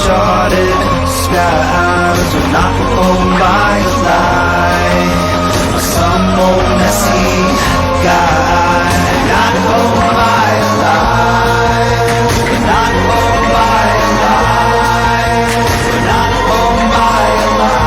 uncharted skies are not owned by a lie, or some old messy guy. Not owned by a lie, we're not owned by a lie, we're not owned by a lie.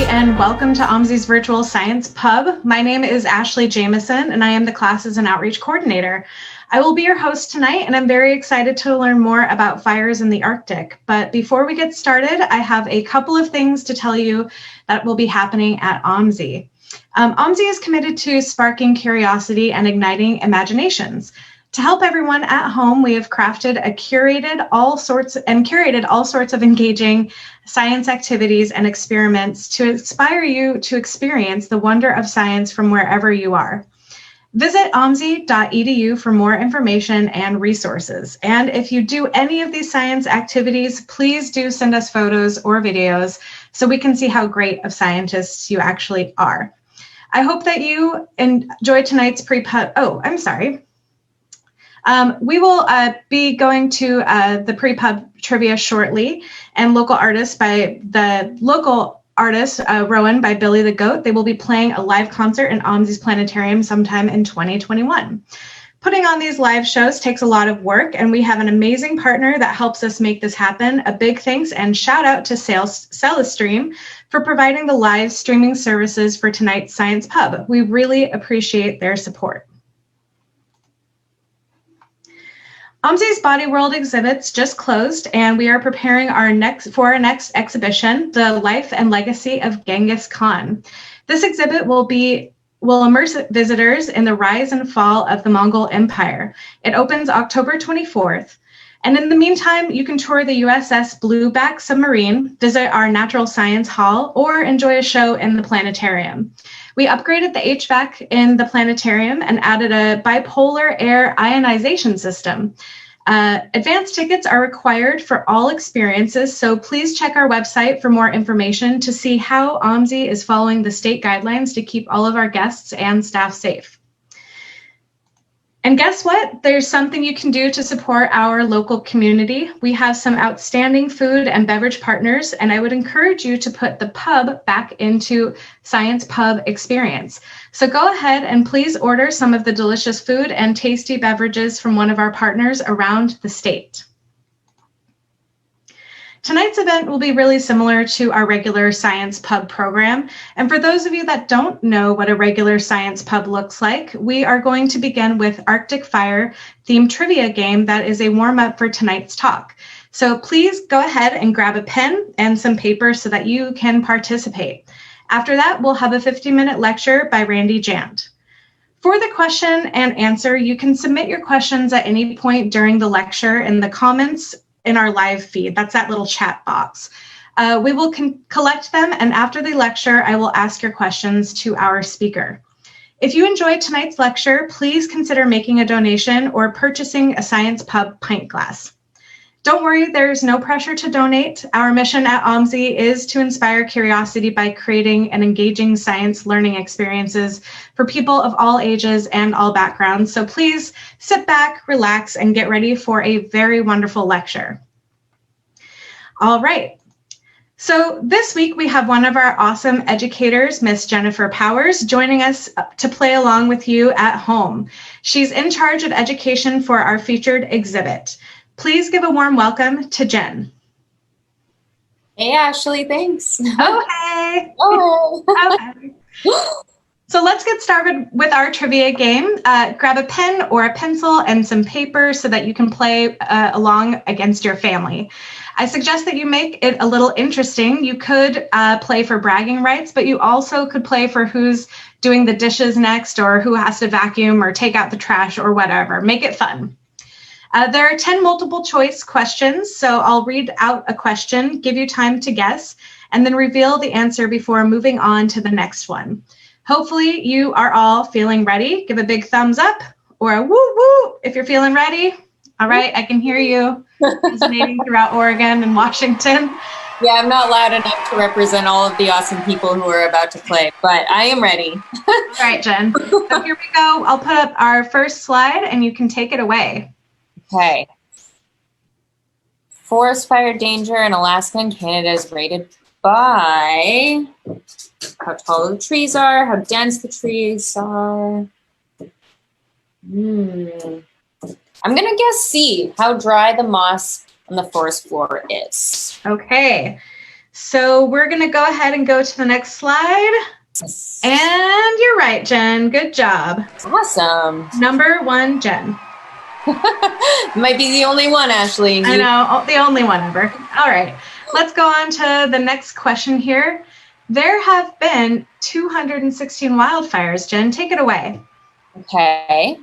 And welcome to OMSI's Virtual Science Pub. My name is Ashley Jamison, and I am the Classes and Outreach Coordinator. I will be your host tonight, and I'm very excited to learn more about fires in the Arctic. But before we get started, I have a couple of things to tell you that will be happening at OMSI. OMSI is committed to sparking curiosity and igniting imaginations. To help everyone at home, we have crafted and curated all sorts of engaging science activities and experiments to inspire you to experience the wonder of science from wherever you are. Visit omsi.edu for more information and resources. And if you do any of these science activities, please do send us photos or videos so we can see how great of scientists you actually are. I hope that you enjoy tonight's pre-pub. Oh, I'm sorry. We will be going to the pre-pub trivia shortly, and local artists Rowan by Billy the Goat. They will be playing a live concert in OMSI's Planetarium sometime in 2021. Putting on these live shows takes a lot of work, and we have an amazing partner that helps us make this happen. A big thanks and shout out to Celestream for providing the live streaming services for tonight's Science Pub. We really appreciate their support. OMSI's Body World exhibits just closed, and we are preparing our next exhibition, The Life and Legacy of Genghis Khan. This exhibit will immerse visitors in the rise and fall of the Mongol Empire. It opens October 24th. And in the meantime, you can tour the USS Blueback submarine, visit our Natural Science Hall, or enjoy a show in the planetarium. We upgraded the HVAC in the planetarium and added a bipolar air ionization system. Advanced tickets are required for all experiences, so please check our website for more information to see how OMSI is following the state guidelines to keep all of our guests and staff safe. And guess what? There's something you can do to support our local community. We have some outstanding food and beverage partners, and I would encourage you to put the pub back into Science Pub experience. So go ahead and please order some of the delicious food and tasty beverages from one of our partners around the state. Tonight's event will be really similar to our regular Science Pub program. And for those of you that don't know what a regular Science Pub looks like, we are going to begin with Arctic Fire themed trivia game that is a warm-up for tonight's talk. So please go ahead and grab a pen and some paper so that you can participate. After that, we'll have a 50-minute lecture by Randi, Jandt. For the question and answer, you can submit your questions at any point during the lecture in the comments in our live feed. That's that little chat box. We will collect them, and after the lecture, I will ask your questions to our speaker. If you enjoyed tonight's lecture, please consider making a donation or purchasing a Science Pub pint glass. Don't worry, there's no pressure to donate. Our mission at OMSI is to inspire curiosity by creating and engaging science learning experiences for people of all ages and all backgrounds. So please sit back, relax, and get ready for a very wonderful lecture. All right. So this week we have one of our awesome educators, Miss Jennifer Powers, joining us to play along with you at home. She's in charge of education for our featured exhibit. Please give a warm welcome to Jen. Hey, Ashley, thanks. Oh, hey. Oh. Okay. So let's get started with our trivia game. Grab a pen or a pencil and some paper so that you can play along against your family. I suggest that you make it a little interesting. You could play for bragging rights, but you also could play for who's doing the dishes next or who has to vacuum or take out the trash or whatever. Make it fun. There are 10 multiple choice questions, so I'll read out a question, give you time to guess, and then reveal the answer before moving on to the next one. Hopefully you are all feeling ready. Give a big thumbs up or a woo woo if you're feeling ready. All right, I can hear you resonating throughout Oregon and Washington. Yeah, I'm not loud enough to represent all of the awesome people who are about to play, but I am ready. All right, Jen. So here we go. I'll put up our first slide and you can take it away. Okay. Forest fire danger in Alaska and Canada is rated by how tall the trees are, how dense the trees are. I'm going to guess C, how dry the moss on the forest floor is. Okay, so we're going to go ahead and go to the next slide. And you're right, Jen. Good job. Awesome. Number 1, Jen. Might be the only one, Ashley. I know, the only one ever. All right, let's go on to the next question here. There have been 216 wildfires. Jen, take it away. Okay.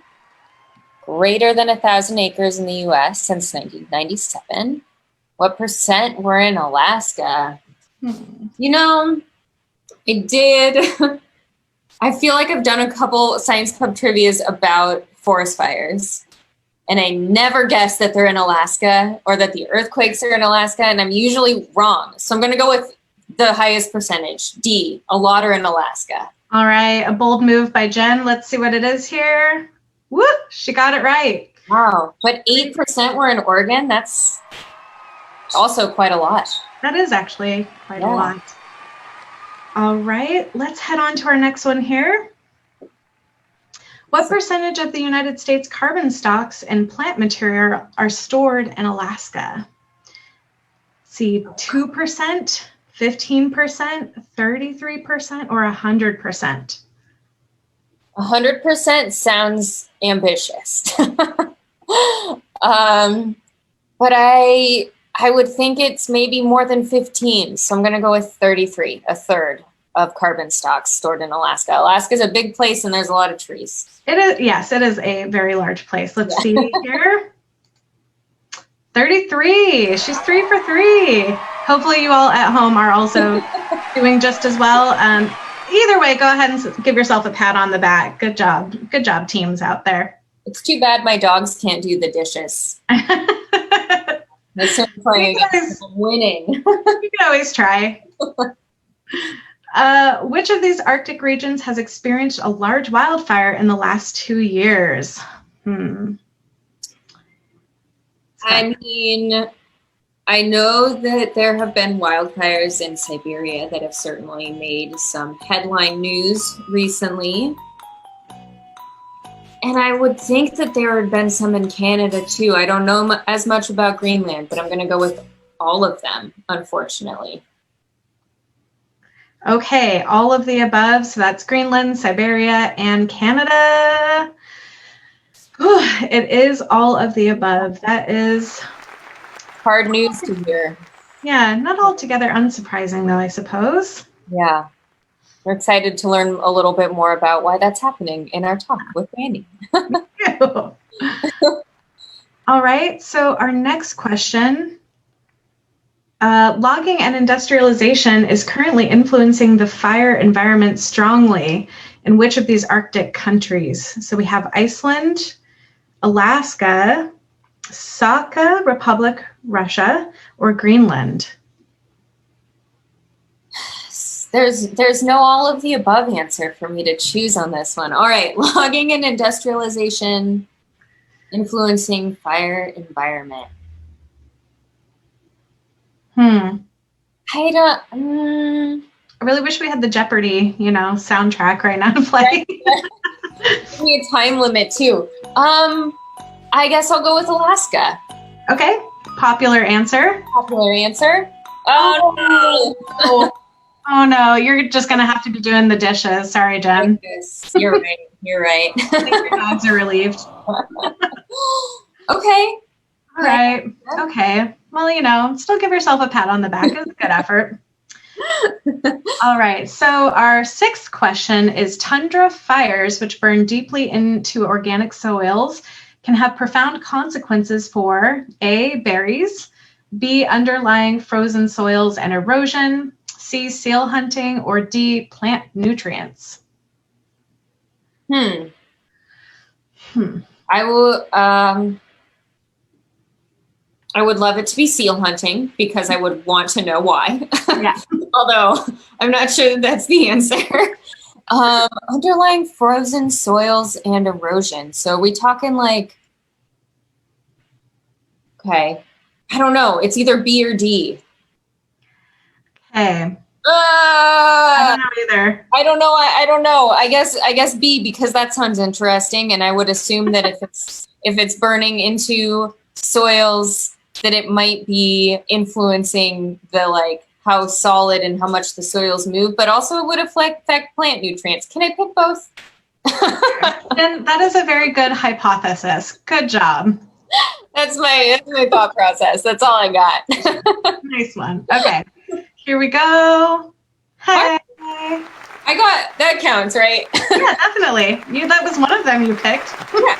Greater than 1,000 acres in the U.S. since 1997. What percent were in Alaska? You know, I did. I feel like I've done a couple Science Club trivias about forest fires, and I never guess that they're in Alaska or that the earthquakes are in Alaska, and I'm usually wrong. So I'm going to go with the highest percentage, D, a lot are in Alaska. All right, a bold move by Jen. Let's see what it is here. Woo, she got it right. Wow, but 8% were in Oregon. That's also quite a lot. That is actually quite a lot. All right, let's head on to our next one here. What percentage of the United States carbon stocks and plant material are stored in Alaska? See, 2%, 15%, 33%, or 100%? 100% sounds ambitious. But I would think it's maybe more than 15. So I'm going to go with 33, a third of carbon stocks stored in Alaska. Alaska is a big place and there's a lot of trees. It is, yes, it is a very large place. Let's see here. 33. She's 3 for 3. Hopefully you all at home are also doing just as well. Either way, go ahead and give yourself a pat on the back. Good job. Good job, teams out there. It's too bad my dogs can't do the dishes. That's so funny. I'm winning. You can always try. Which of these Arctic regions has experienced a large wildfire in the last 2 years? I mean, I know that there have been wildfires in Siberia that have certainly made some headline news recently. And I would think that there had been some in Canada too. I don't know as much about Greenland, but I'm going to go with all of them, unfortunately. Okay, all of the above. So that's Greenland, Siberia, and Canada. Whew, it is all of the above. That is hard news to hear. Yeah, not altogether unsurprising though, I suppose. Yeah. We're excited to learn a little bit more about why that's happening in our talk with Randi. All right, so our next question. Logging and industrialization is currently influencing the fire environment strongly in which of these Arctic countries? So we have Iceland, Alaska, Sakha Republic, Russia, or Greenland? There's no all of the above answer for me to choose on this one. All right, logging and industrialization influencing fire environment. I really wish we had the Jeopardy, soundtrack right now to play. Give me a time limit too. I guess I'll go with Alaska. Okay, popular answer. Popular answer. Oh no! Oh no, you're just gonna have to be doing the dishes. Sorry, Jen. You're right. You're right. I think your dogs are relieved. Okay. All right. Okay. Well, still give yourself a pat on the back. It was a good effort. All right. So our sixth question is tundra fires, which burn deeply into organic soils, can have profound consequences for A, berries, B, underlying frozen soils and erosion, C, seal hunting, or D, plant nutrients? I will. I would love it to be seal hunting because I would want to know why. Yeah. Although I'm not sure that that's the answer. Underlying frozen soils and erosion. So are we talking like, okay, I don't know. It's either B or D. Okay. I don't know either. I don't know. I don't know. I guess B, because that sounds interesting. And I would assume that if it's burning into soils, that it might be influencing the like how solid and how much the soils move, but also it would affect plant nutrients. Can I pick both? And that is a very good hypothesis. Good job. That's my thought process. That's all I got. Nice one. Okay, here we go. Hey. I got that counts, right? Yeah, definitely. That was one of them you picked. Yeah.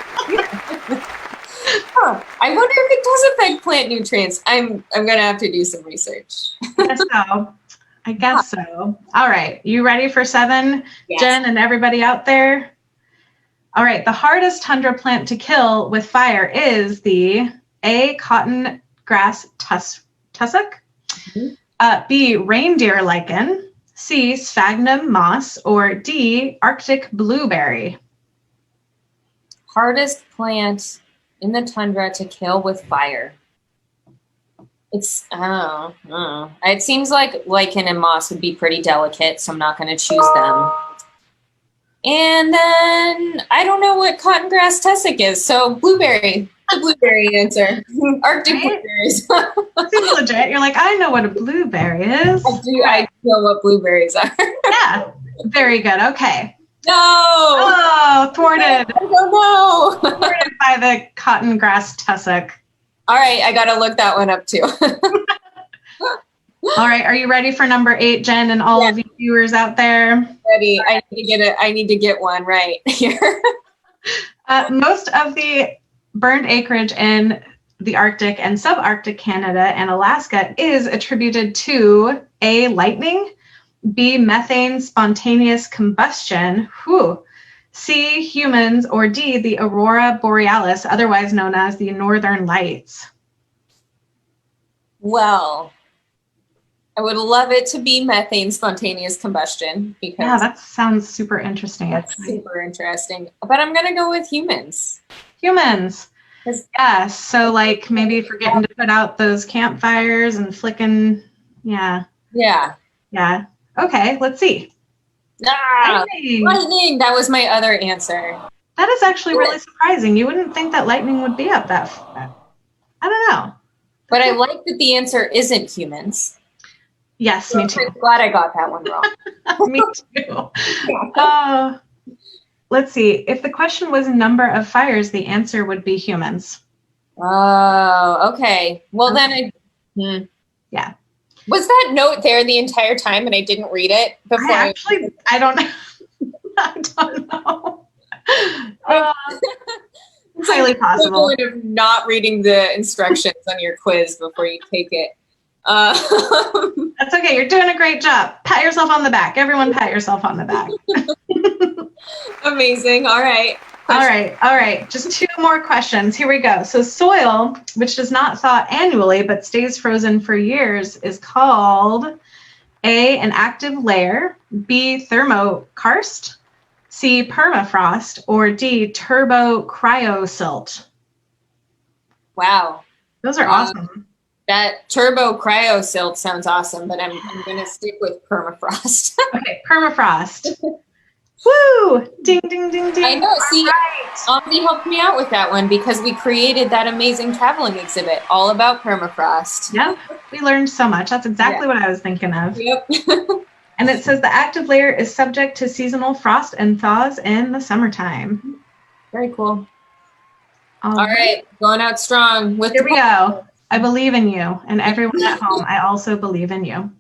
Huh. I wonder if it does affect plant nutrients. I'm gonna have to do some research. I guess so. All right, you ready for 7, Yes. Jen and everybody out there? All right, the hardest tundra plant to kill with fire is the A, cotton grass tussock, B, reindeer lichen, C, sphagnum moss, or D, Arctic blueberry. Hardest plant in the tundra to kill with fire. It's, I don't know. It seems like lichen and moss would be pretty delicate, so I'm not going to choose them. And then I don't know what cotton grass tussock is, so blueberry. The blueberry answer. Arctic blueberries. Seems legit. You're like, I know what a blueberry is. I know what blueberries are. Yeah, very good. Okay. No! Oh, thwarted. I don't know. Thwarted by the cotton grass tussock. All right, I gotta look that one up too. All right, are you ready for number 8, Jen, and all of you viewers out there? Ready? I need to get one right here. Most of the burned acreage in the Arctic and subarctic Canada and Alaska is attributed to A, lightning, B, methane spontaneous combustion, C, humans, or D, the aurora borealis, otherwise known as the northern lights. Well, I would love it to be methane spontaneous combustion because Yeah, that sounds super interesting. that's Actually. super interesting. But I'm gonna go with humans. Humans. Yes. So like maybe forgetting to put out those campfires and flicking. Yeah. Yeah. Yeah. Okay. Let's see. Ah, Lightning. lightning. That was my other answer. That is actually really surprising. You wouldn't think that lightning would be up that far. I don't know. But I like that the answer isn't humans. Yes, me too. I'm glad I got that one wrong. Me too. Let's see. If the question was number of fires, the answer would be humans. Oh, okay. Well, then Yeah. Was that note there the entire time and I didn't read it before? I don't know. I don't know. Highly possible. Of not reading the instructions on your quiz before you take it. That's okay. You're doing a great job. Pat yourself on the back. Everyone pat yourself on the back. Amazing. All right. All right. Just 2 more questions. Here we go. So soil, which does not thaw annually but stays frozen for years, is called A, an active layer, B, thermokarst, C, permafrost, or D, turbo-cryosilt. Wow. Those are awesome. That turbo cryosilt sounds awesome, but I'm going to stick with permafrost. Okay, permafrost. Woo! Ding, ding, ding, ding. I know. See, right. Omni helped me out with that one because we created that amazing traveling exhibit all about permafrost. Yep, we learned so much. That's exactly what I was thinking of. Yep. And it says the active layer is subject to seasonal frost and thaws in the summertime. Very cool. All right, going out strong. Here we go. I believe in you, and everyone at home, I also believe in you.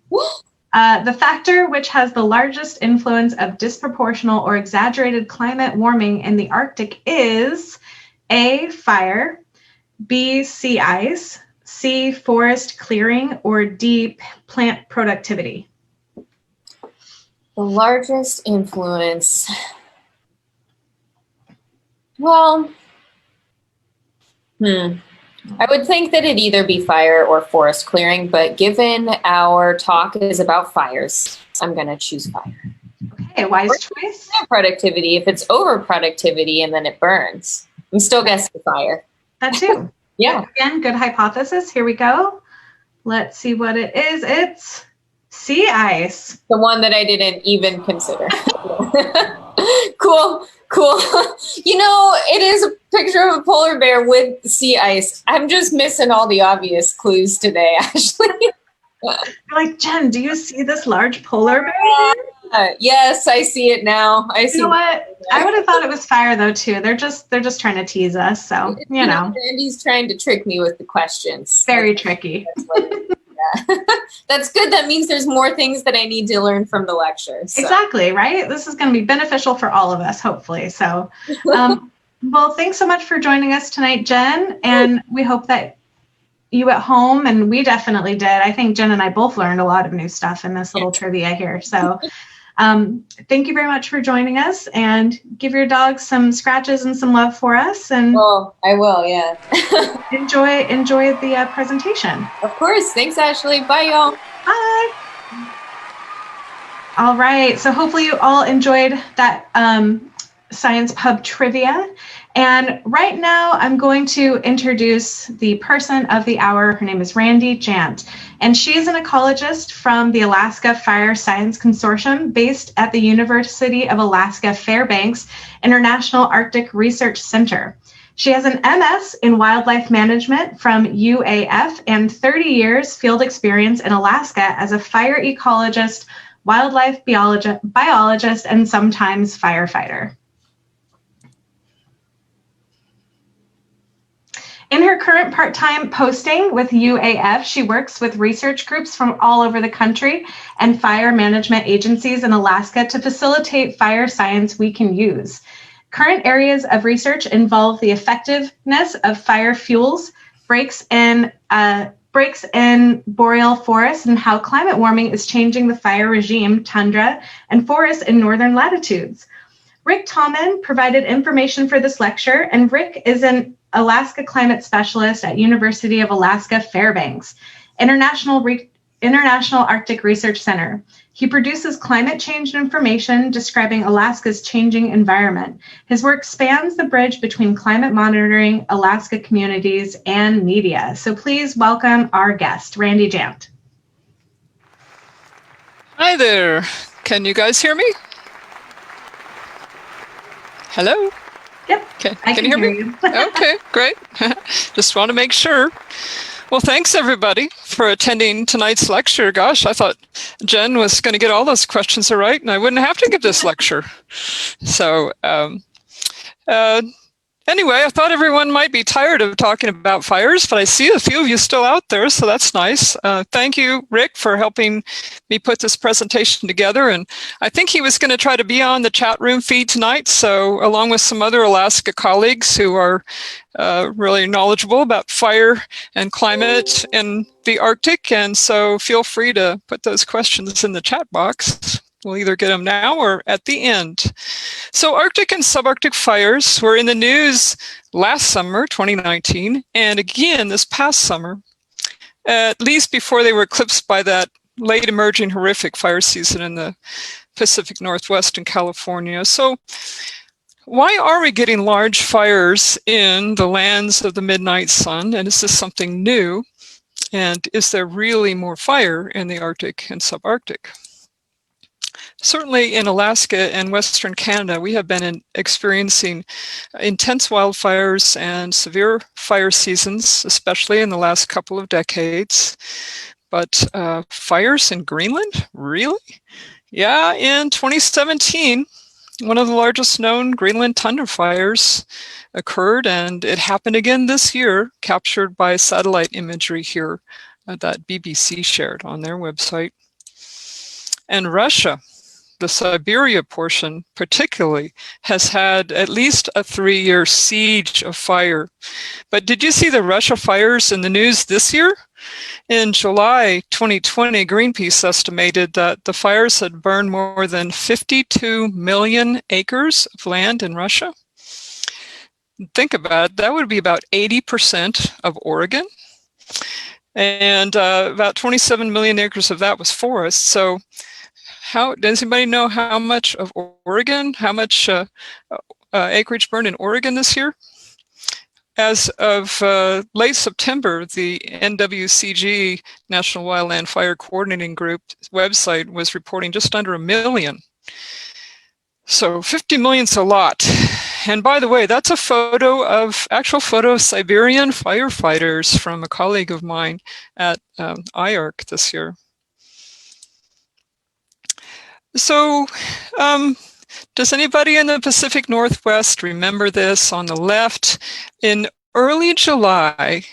The factor which has the largest influence of disproportional or exaggerated climate warming in the Arctic is A, fire, B, sea ice, C, forest clearing, or D, plant productivity. The largest influence. Well, I would think that it'd either be fire or forest clearing, but given our talk is about fires, I'm going to choose fire. Okay, wise choice. Productivity, if it's overproductivity and then it burns, I'm still guessing fire. That too. Yeah. Again, good hypothesis. Here we go. Let's see what it is. It's sea ice. The one that I didn't even consider. Cool. You know, it is a picture of a polar bear with sea ice. I'm just missing all the obvious clues today, Ashley. You're like, Jen, do you see this large polar bear? Yes, I see it now. You know what? I would have thought it was fire though too. They're just trying to tease us. So you know. Randy's trying to trick me with the questions. Very tricky. That's good. That means there's more things that I need to learn from the lecture. So. Exactly, right? This is going to be beneficial for all of us, hopefully. So, well, thanks so much for joining us tonight, Jen. And we hope that you at home, and we definitely did. I think Jen and I both learned a lot of new stuff in this little trivia here. So thank you very much for joining us, and give your dog some scratches and some love for us. And I will, yeah. enjoy the presentation. Of course. Thanks, Ashley. Bye, y'all. Bye. All right. So hopefully you all enjoyed that Science Pub trivia. And right now I'm going to introduce the person of the hour. Her name is Randi Jandt, and she is an ecologist from the Alaska Fire Science Consortium based at the University of Alaska Fairbanks International Arctic Research Center. She has an MS in wildlife management from UAF and 30 years field experience in Alaska as a fire ecologist, wildlife biologist, and sometimes firefighter. In her current part-time posting with UAF, she works with research groups from all over the country and fire management agencies in Alaska to facilitate fire science we can use. Current areas of research involve the effectiveness of fire fuels, breaks in boreal forests, and how climate warming is changing the fire regime, tundra, and forests in northern latitudes. Rick Tommen provided information for this lecture, and Rick is an Alaska climate specialist at University of Alaska Fairbanks International Arctic Research Center. He produces climate change information describing Alaska's changing environment. His work spans the bridge between climate monitoring, Alaska communities, and media. So please welcome our guest, Randi Jandt. Hi there. Can you guys hear me? Hello? Yep, I can hear me? Okay, great. Just want to make sure. Well, thanks everybody for attending tonight's lecture. Gosh, I thought Jen was going to get all those questions right and I wouldn't have to give this lecture. So anyway, I thought everyone might be tired of talking about fires, but I see a few of you still out there, so that's nice. Thank you, Rick, for helping me put this presentation together. And I think he was going to try to be on the chat room feed tonight, so along with some other Alaska colleagues who are really knowledgeable about fire and climate in the Arctic. And so feel free to put those questions in the chat box. We'll either get them now or at the end. So Arctic and subarctic fires were in the news last summer, 2019, and again this past summer, at least before they were eclipsed by that late emerging horrific fire season in the Pacific Northwest and California. So why are we getting large fires in the lands of the midnight sun? And is this something new? And is there really more fire in the Arctic and subarctic? Certainly in Alaska and Western Canada, we have been experiencing intense wildfires and severe fire seasons, especially in the last couple of decades. But fires in Greenland? Really? Yeah, in 2017, one of the largest known Greenland tundra fires occurred, and it happened again this year, captured by satellite imagery here that BBC shared on their website. And Russia, the Siberia portion particularly, has had at least a 3-year siege of fire. But did you see the Russia fires in the news this year? In July 2020, Greenpeace estimated that the fires had burned more than 52 million acres of land in Russia. Think about it, that would be about 80% of Oregon. And about 27 million acres of that was forest. So does anybody know how much of Oregon, how much acreage burned in Oregon this year? As of late September, the NWCG, National Wildland Fire Coordinating Group website, was reporting just under 1 million. So 50 million's a lot. And by the way, that's actual photo of Siberian firefighters from a colleague of mine at IARC this year. So does anybody in the Pacific Northwest remember this? On the left, in early July,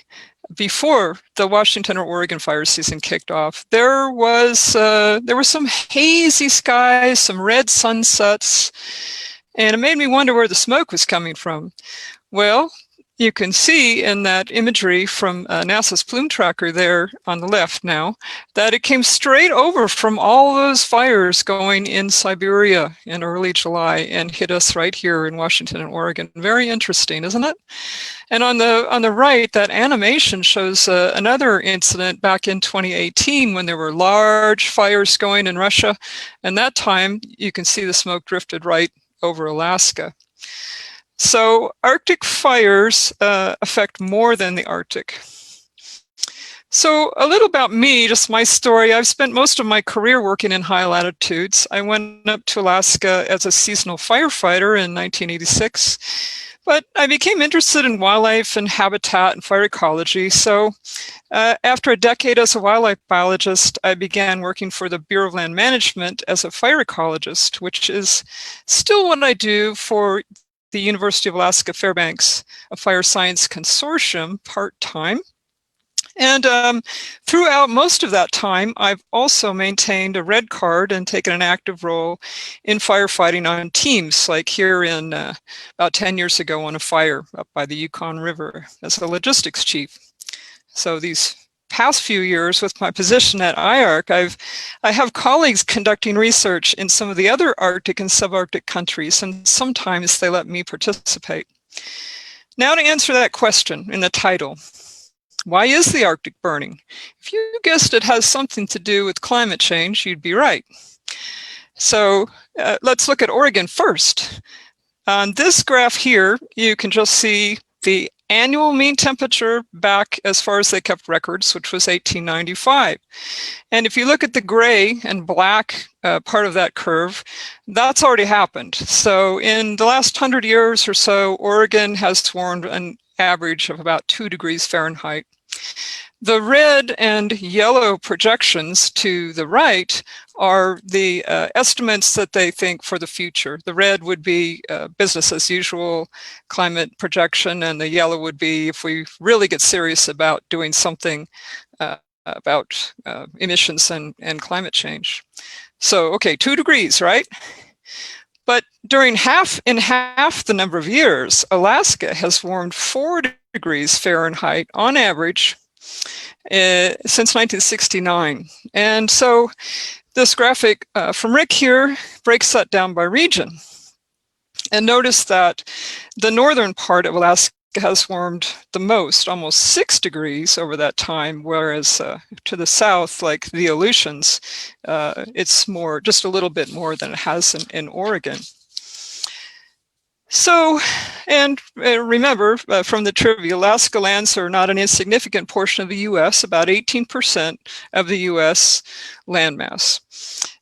before the Washington or Oregon fire season kicked off, there were some hazy skies, some red sunsets, and it made me wonder where the smoke was coming from. Well, you can see in that imagery from NASA's plume tracker there on the left now, that it came straight over from all those fires going in Siberia in early July and hit us right here in Washington and Oregon. Very interesting, isn't it? And on the right, that animation shows another incident back in 2018 when there were large fires going in Russia. And that time, you can see the smoke drifted right over Alaska. So Arctic fires affect more than the Arctic. So a little about me, just my story. I've spent most of my career working in high latitudes. I went up to Alaska as a seasonal firefighter in 1986, but I became interested in wildlife and habitat and fire ecology. So after a decade as a wildlife biologist, I began working for the Bureau of Land Management as a fire ecologist, which is still what I do for the University of Alaska Fairbanks Fire Science Consortium part-time. And throughout most of that time, I've also maintained a red card and taken an active role in firefighting on teams, like here in about 10 years ago on a fire up by the Yukon River as a logistics chief. So these past few years with my position at IARC, I have colleagues conducting research in some of the other Arctic and subarctic countries, and sometimes they let me participate. Now to answer that question in the title, why is the Arctic burning? If you guessed it has something to do with climate change, you'd be right. So let's look at Oregon first. On this graph here, you can just see the annual mean temperature back as far as they kept records, which was 1895. And if you look at the gray and black part of that curve, that's already happened. So in the last 100 years or so, Oregon has warmed an average of about 2 degrees Fahrenheit. The red and yellow projections to the right are the estimates that they think for the future. The red would be business as usual climate projection, and the yellow would be if we really get serious about doing something about emissions and climate change. So, okay, 2 degrees, right? But during half the number of years, Alaska has warmed 4 degrees Fahrenheit on average since 1969. And so this graphic from Rick here breaks that down by region. And notice that the northern part of Alaska has warmed the most, almost 6 degrees over that time, whereas to the south, like the Aleutians, it's more, just a little bit more than it has in Oregon. So, and remember from the trivia, Alaska lands are not an insignificant portion of the US, about 18% of the US landmass.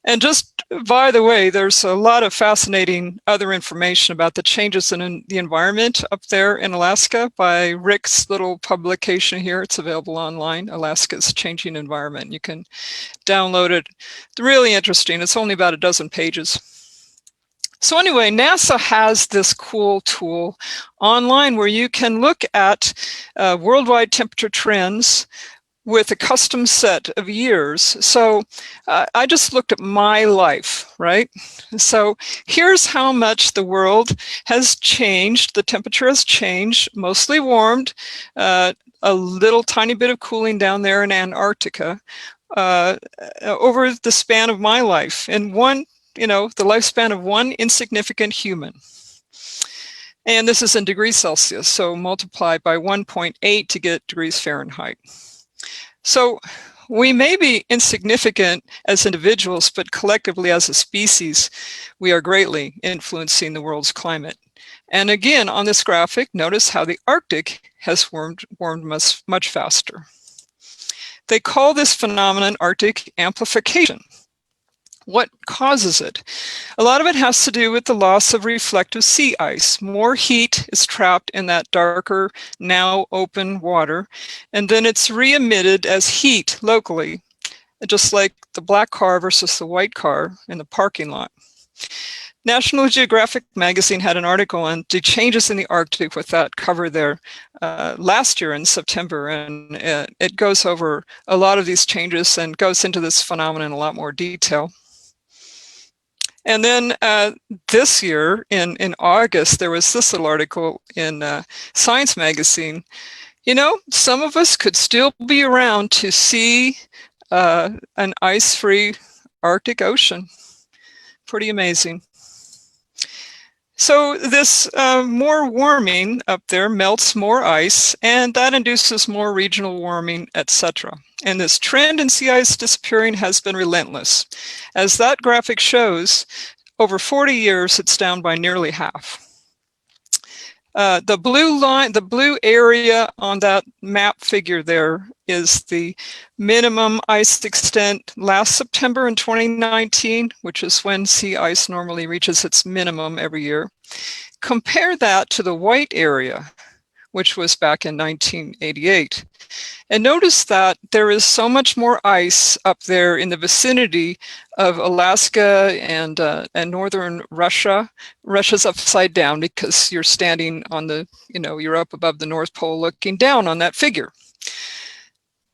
And just by the way, there's a lot of fascinating other information about the changes in the environment up there in Alaska by Rick's little publication here. It's available online, Alaska's Changing Environment. You can download it. It's really interesting. It's only about a dozen pages. So anyway, NASA has this cool tool online where you can look at worldwide temperature trends with a custom set of years. So I just looked at my life, right? So here's how much the world has changed. The temperature has changed, mostly warmed. a little tiny bit of cooling down there in Antarctica over the span of my life, and the lifespan of one insignificant human. And this is in degrees Celsius, so multiply by 1.8 to get degrees Fahrenheit. So we may be insignificant as individuals, but collectively as a species, we are greatly influencing the world's climate. And again, on this graphic, notice how the Arctic has warmed much faster. They call this phenomenon Arctic amplification. What causes it? A lot of it has to do with the loss of reflective sea ice. More heat is trapped in that darker, now open water, and then it's re-emitted as heat locally, just like the black car versus the white car in the parking lot. National Geographic magazine had an article on the changes in the Arctic with that cover there last year in September, and it goes over a lot of these changes and goes into this phenomenon in a lot more detail. And then this year in August, there was this little article in Science magazine. Some of us could still be around to see an ice-free Arctic Ocean. Pretty amazing. So this more warming up there melts more ice, and that induces more regional warming, etc. And this trend in sea ice disappearing has been relentless. As that graphic shows, over 40 years, it's down by nearly half. The blue line, the blue area on that map figure there is the minimum ice extent last September in 2019, which is when sea ice normally reaches its minimum every year. Compare that to the white area, which was back in 1988. And notice that there is so much more ice up there in the vicinity of Alaska and northern Russia. Russia's upside down because you're standing on the, you're up above the North Pole looking down on that figure.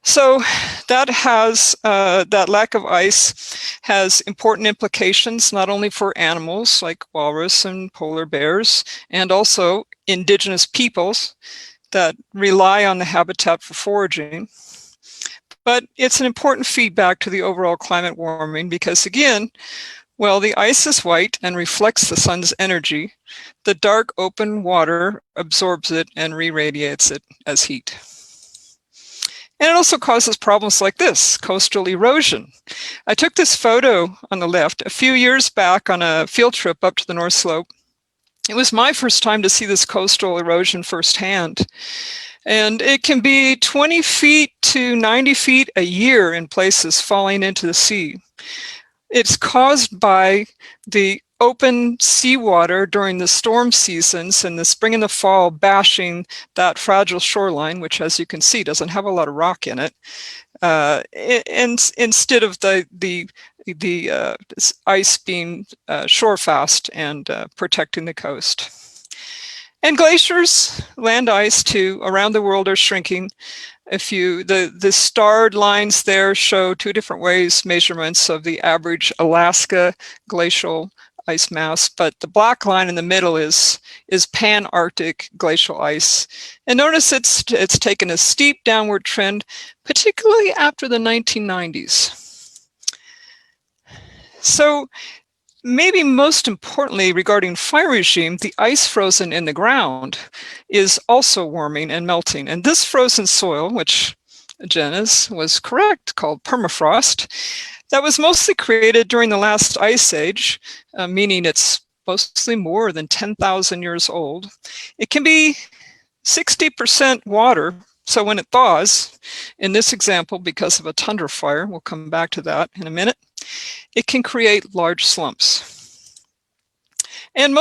So that has, that lack of ice has important implications, not only for animals like walrus and polar bears, and also indigenous peoples that rely on the habitat for foraging. But it's an important feedback to the overall climate warming because, again, well, the ice is white and reflects the sun's energy. The dark open water absorbs it and re-radiates it as heat. And it also causes problems like this, coastal erosion. I took this photo on the left a few years back on a field trip up to the North Slope. It was my first time to see this coastal erosion firsthand. And it can be 20 feet to 90 feet a year in places falling into the sea. It's caused by the open seawater during the storm seasons in the spring and the fall bashing that fragile shoreline, which, as you can see, doesn't have a lot of rock in it. And instead of the ice being shore fast and protecting the coast. And glaciers, land ice too, around the world are shrinking. The starred lines there show two different ways measurements of the average Alaska glacial ice mass, but the black line in the middle is pan-Arctic glacial ice. And notice it's taken a steep downward trend, particularly after the 1990s. So maybe most importantly regarding fire regime, the ice frozen in the ground is also warming and melting. And this frozen soil, which Jen was correct, called permafrost, that was mostly created during the last ice age, meaning it's mostly more than 10,000 years old. It can be 60% water. So when it thaws, in this example, because of a tundra fire, we'll come back to that in a minute, it can create large slumps. And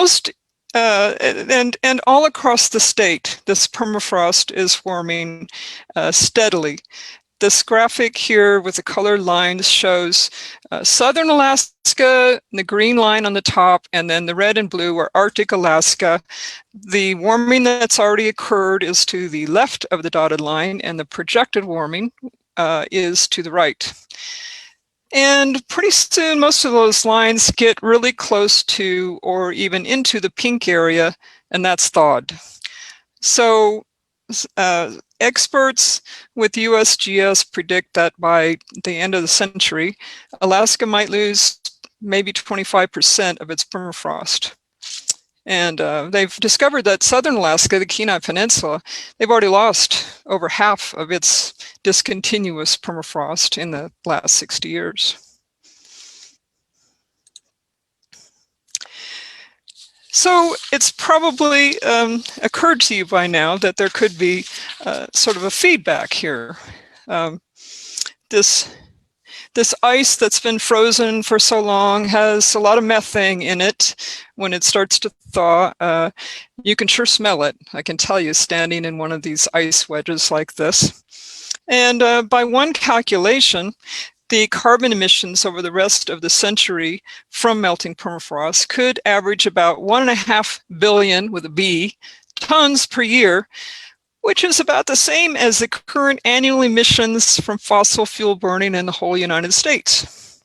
and all across the state, this permafrost is warming steadily. This graphic here with the colored lines shows southern Alaska, the green line on the top, and then the red and blue are Arctic Alaska. The warming that's already occurred is to the left of the dotted line, and the projected warming is to the right. And pretty soon, most of those lines get really close to or even into the pink area, and that's thawed. So experts with USGS predict that by the end of the century, Alaska might lose maybe 25% of its permafrost. And they've discovered that southern Alaska, the Kenai Peninsula, they've already lost over half of its discontinuous permafrost in the last 60 years. So it's probably occurred to you by now that there could be sort of a feedback here. This ice that's been frozen for so long has a lot of methane in it. When it starts to thaw, you can sure smell it. I can tell you, standing in one of these ice wedges like this. And by one calculation, the carbon emissions over the rest of the century from melting permafrost could average about 1.5 billion, with a B, tons per year, which is about the same as the current annual emissions from fossil fuel burning in the whole United States.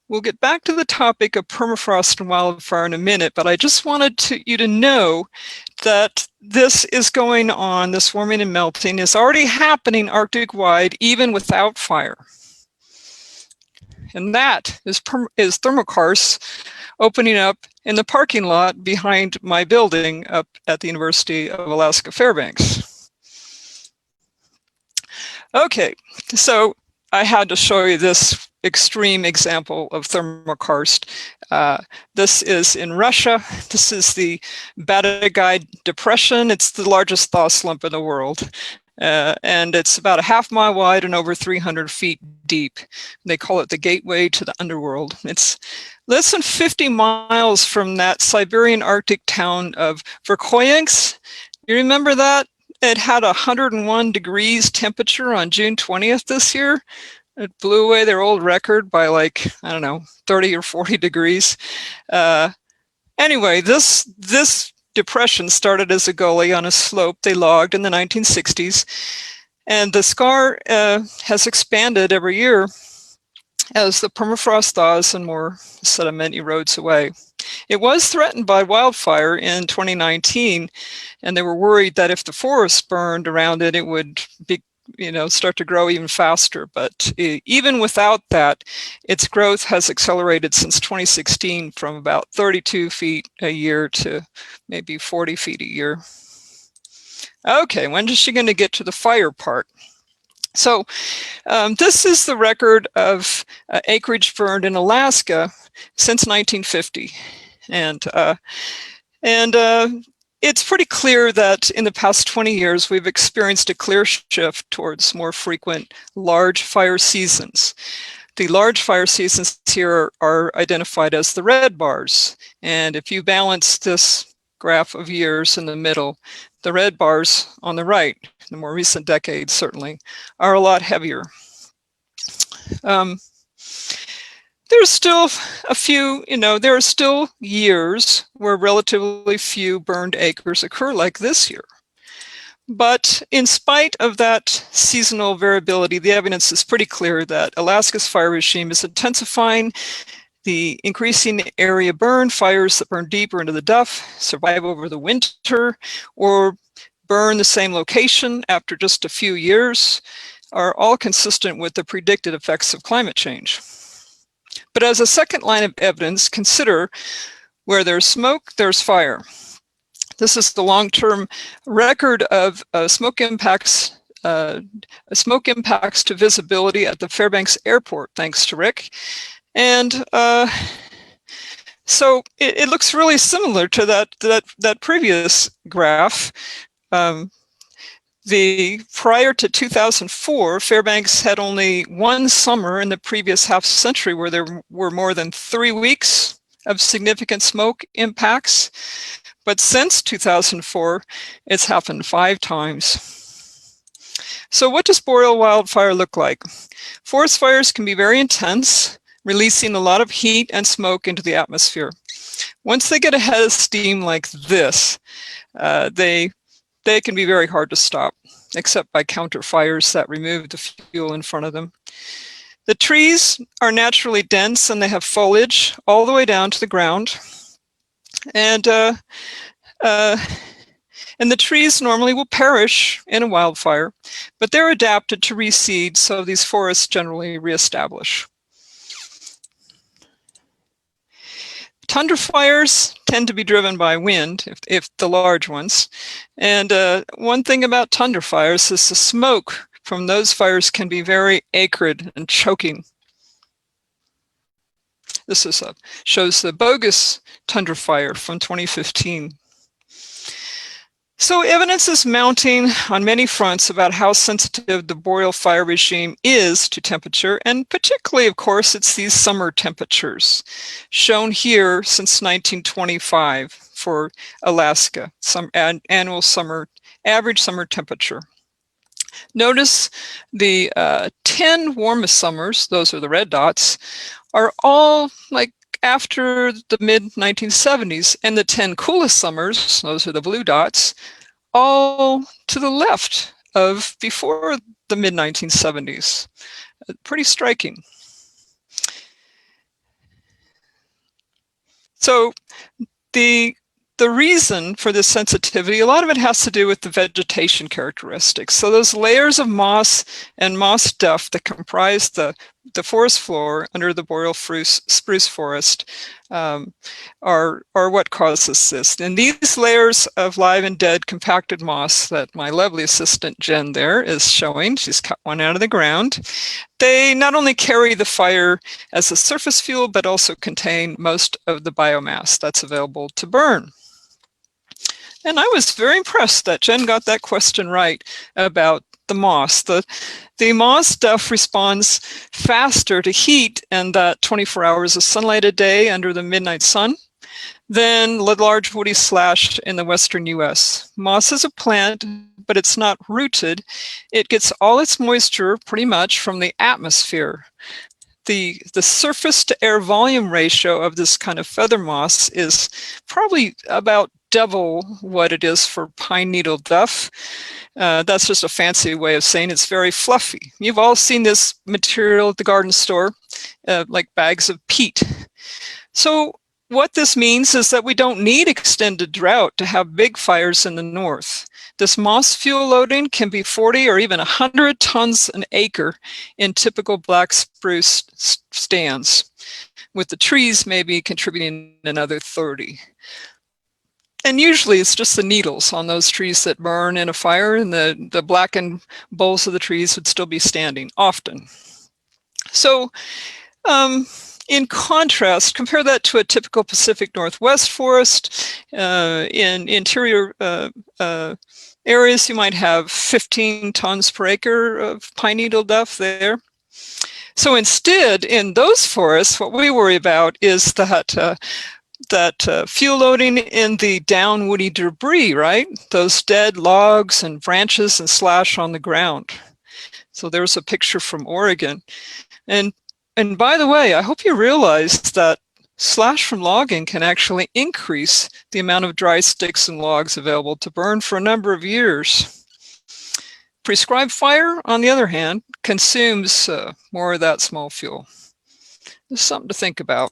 We'll get back to the topic of permafrost and wildfire in a minute, but I just wanted you to know that this is going on, this warming and melting is already happening Arctic-wide, even without fire. And that is thermokarst opening up in the parking lot behind my building up at the University of Alaska Fairbanks. Okay, so I had to show you this extreme example of thermokarst. This is in Russia. This is the Batagai Depression. It's the largest thaw slump in the world. And it's about a half-mile wide and over 300 feet deep. They call it the gateway to the underworld. It's less than 50 miles from that Siberian Arctic town of Verkhoyansk. You remember that? It had 101 degrees temperature on June 20th this year. It blew away their old record by, like, I don't know, 30 or 40 degrees. Anyway, this depression started as a gully on a slope they logged in the 1960s, and the scar has expanded every year as the permafrost thaws and more sediment erodes away. It was threatened by wildfire in 2019, and they were worried that if the forest burned around it, it would be, start to grow even faster. But even without that, its growth has accelerated since 2016 from about 32 feet a year to maybe 40 feet a year. Okay, when is she going to get to the fire part? So this is the record of acreage burned in Alaska since 1950. And it's pretty clear that in the past 20 years, we've experienced a clear shift towards more frequent large fire seasons. The large fire seasons here are identified as the red bars. And if you balance this graph of years in the middle, the red bars on the right, the more recent decades certainly, are a lot heavier. There's still a few, there are still years where relatively few burned acres occur, like this year. But in spite of that seasonal variability, the evidence is pretty clear that Alaska's fire regime is intensifying. The increasing area burned, fires that burn deeper into the duff, survive over the winter, or burn the same location after just a few years, are all consistent with the predicted effects of climate change. But as a second line of evidence, consider where there's smoke, there's fire. This is the long-term record of smoke impacts to visibility at the Fairbanks Airport, thanks to Rick. And so it looks really similar to that previous graph. Prior to 2004, Fairbanks had only one summer in the previous half century where there were more than 3 weeks of significant smoke impacts. But since 2004, it's happened 5 times. So what does boreal wildfire look like? Forest fires can be very intense, releasing a lot of heat and smoke into the atmosphere. Once they get a head of steam like this, they can be very hard to stop, except by counter fires that remove the fuel in front of them. The trees are naturally dense and they have foliage all the way down to the ground. And And the trees normally will perish in a wildfire, but they're adapted to reseed, so these forests generally reestablish. Tundra fires tend to be driven by wind, if the large ones. And one thing about tundra fires is the smoke from those fires can be very acrid and choking. This is shows the bogus tundra fire from 2015. So evidence is mounting on many fronts about how sensitive the boreal fire regime is to temperature, and particularly, of course, it's these summer temperatures, shown here since 1925 for Alaska, some annual summer, average summer temperature. Notice the 10 warmest summers, those are the red dots, are all like after the mid-1970s, and the 10 coolest summers, those are the blue dots, all to the left of before the mid-1970s. Pretty striking. So the reason for this sensitivity, a lot of it has to do with the vegetation characteristics. So those layers of moss and moss duff that comprise the forest floor under the boreal spruce forest are what causes this. And these layers of live and dead compacted moss that my lovely assistant Jen there is showing, she's cut one out of the ground, they not only carry the fire as a surface fuel, but also contain most of the biomass that's available to burn. And I was very impressed that Jen got that question right about the moss. The moss duff responds faster to heat and that 24 hours of sunlight a day under the midnight sun than the large woody slash in the western US. Moss is a plant, but it's not rooted. It gets all its moisture pretty much from the atmosphere. The surface to air volume ratio of this kind of feather moss is probably about double what it is for pine needle duff. That's just a fancy way of saying it's very fluffy. You've all seen this material at the garden store, like bags of peat. So what this means is that we don't need extended drought to have big fires in the north. This moss fuel loading can be 40 or even 100 tons an acre in typical black spruce stands, with the trees maybe contributing another 30. And usually it's just the needles on those trees that burn in a fire, and the blackened boles of the trees would still be standing often. So in contrast, compare that to a typical Pacific Northwest forest. In interior areas, you might have 15 tons per acre of pine needle duff there. So instead, in those forests, what we worry about is that fuel loading in the down woody debris, right? Those dead logs and branches and slash on the ground. So there's a picture from Oregon. And by the way, I hope you realize that slash from logging can actually increase the amount of dry sticks and logs available to burn for a number of years. Prescribed fire, on the other hand, consumes more of that small fuel. There's something to think about.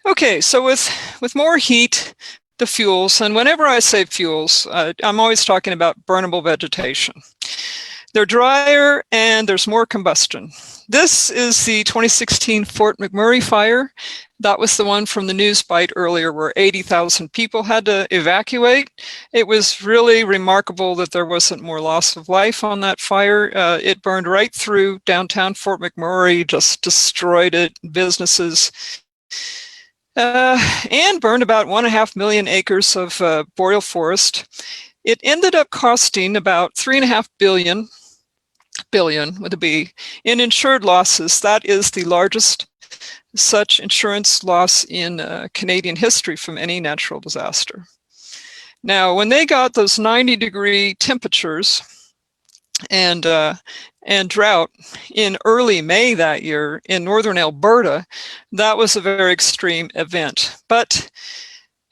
Okay, so with more heat, the fuels, and whenever I say fuels, I'm always talking about burnable vegetation. They're drier and there's more combustion. This is the 2016 Fort McMurray fire. That was the one from the news bite earlier where 80,000 people had to evacuate. It was really remarkable that there wasn't more loss of life on that fire. It burned right through downtown Fort McMurray, just destroyed it, businesses, and burned about 1.5 million acres of boreal forest. It ended up costing about $3.5 billion with a B in insured losses. That is the largest such insurance loss in Canadian history from any natural disaster. Now, when they got those 90-degree temperatures and drought in early May that year in northern Alberta, that was a very extreme event. But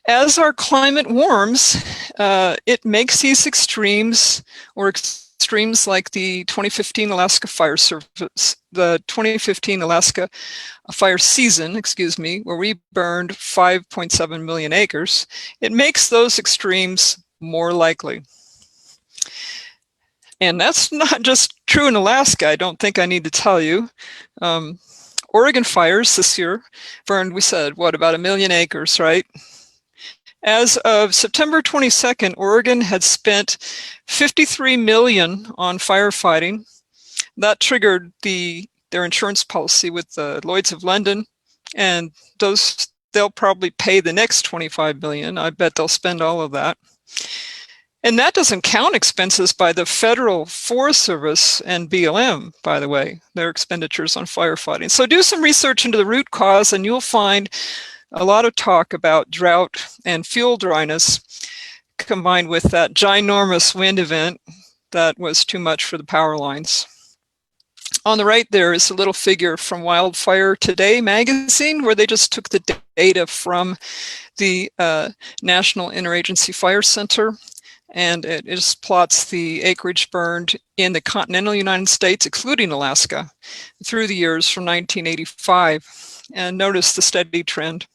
as our climate warms, it makes these extremes or extremes like the 2015 Alaska Fire Service, the 2015 Alaska fire season, excuse me, where we burned 5.7 million acres, it makes those extremes more likely. And that's not just true in Alaska. I don't think I need to tell you. Oregon fires this year burned, we said, what, about 1 million acres, right? As of September 22nd, Oregon had spent $53 million on firefighting. That triggered their insurance policy with Lloyd's of London, and they'll probably pay the next $25 million. I bet they'll spend all of that. And that doesn't count expenses by the Federal Forest Service and BLM, by the way, their expenditures on firefighting. So do some research into the root cause, and you'll find a lot of talk about drought and fuel dryness combined with that ginormous wind event that was too much for the power lines. On the right there is a little figure from Wildfire Today magazine, where they just took the data from the National Interagency Fire Center, and it just plots the acreage burned in the continental United States, excluding Alaska, through the years from 1985. And notice the steady trend.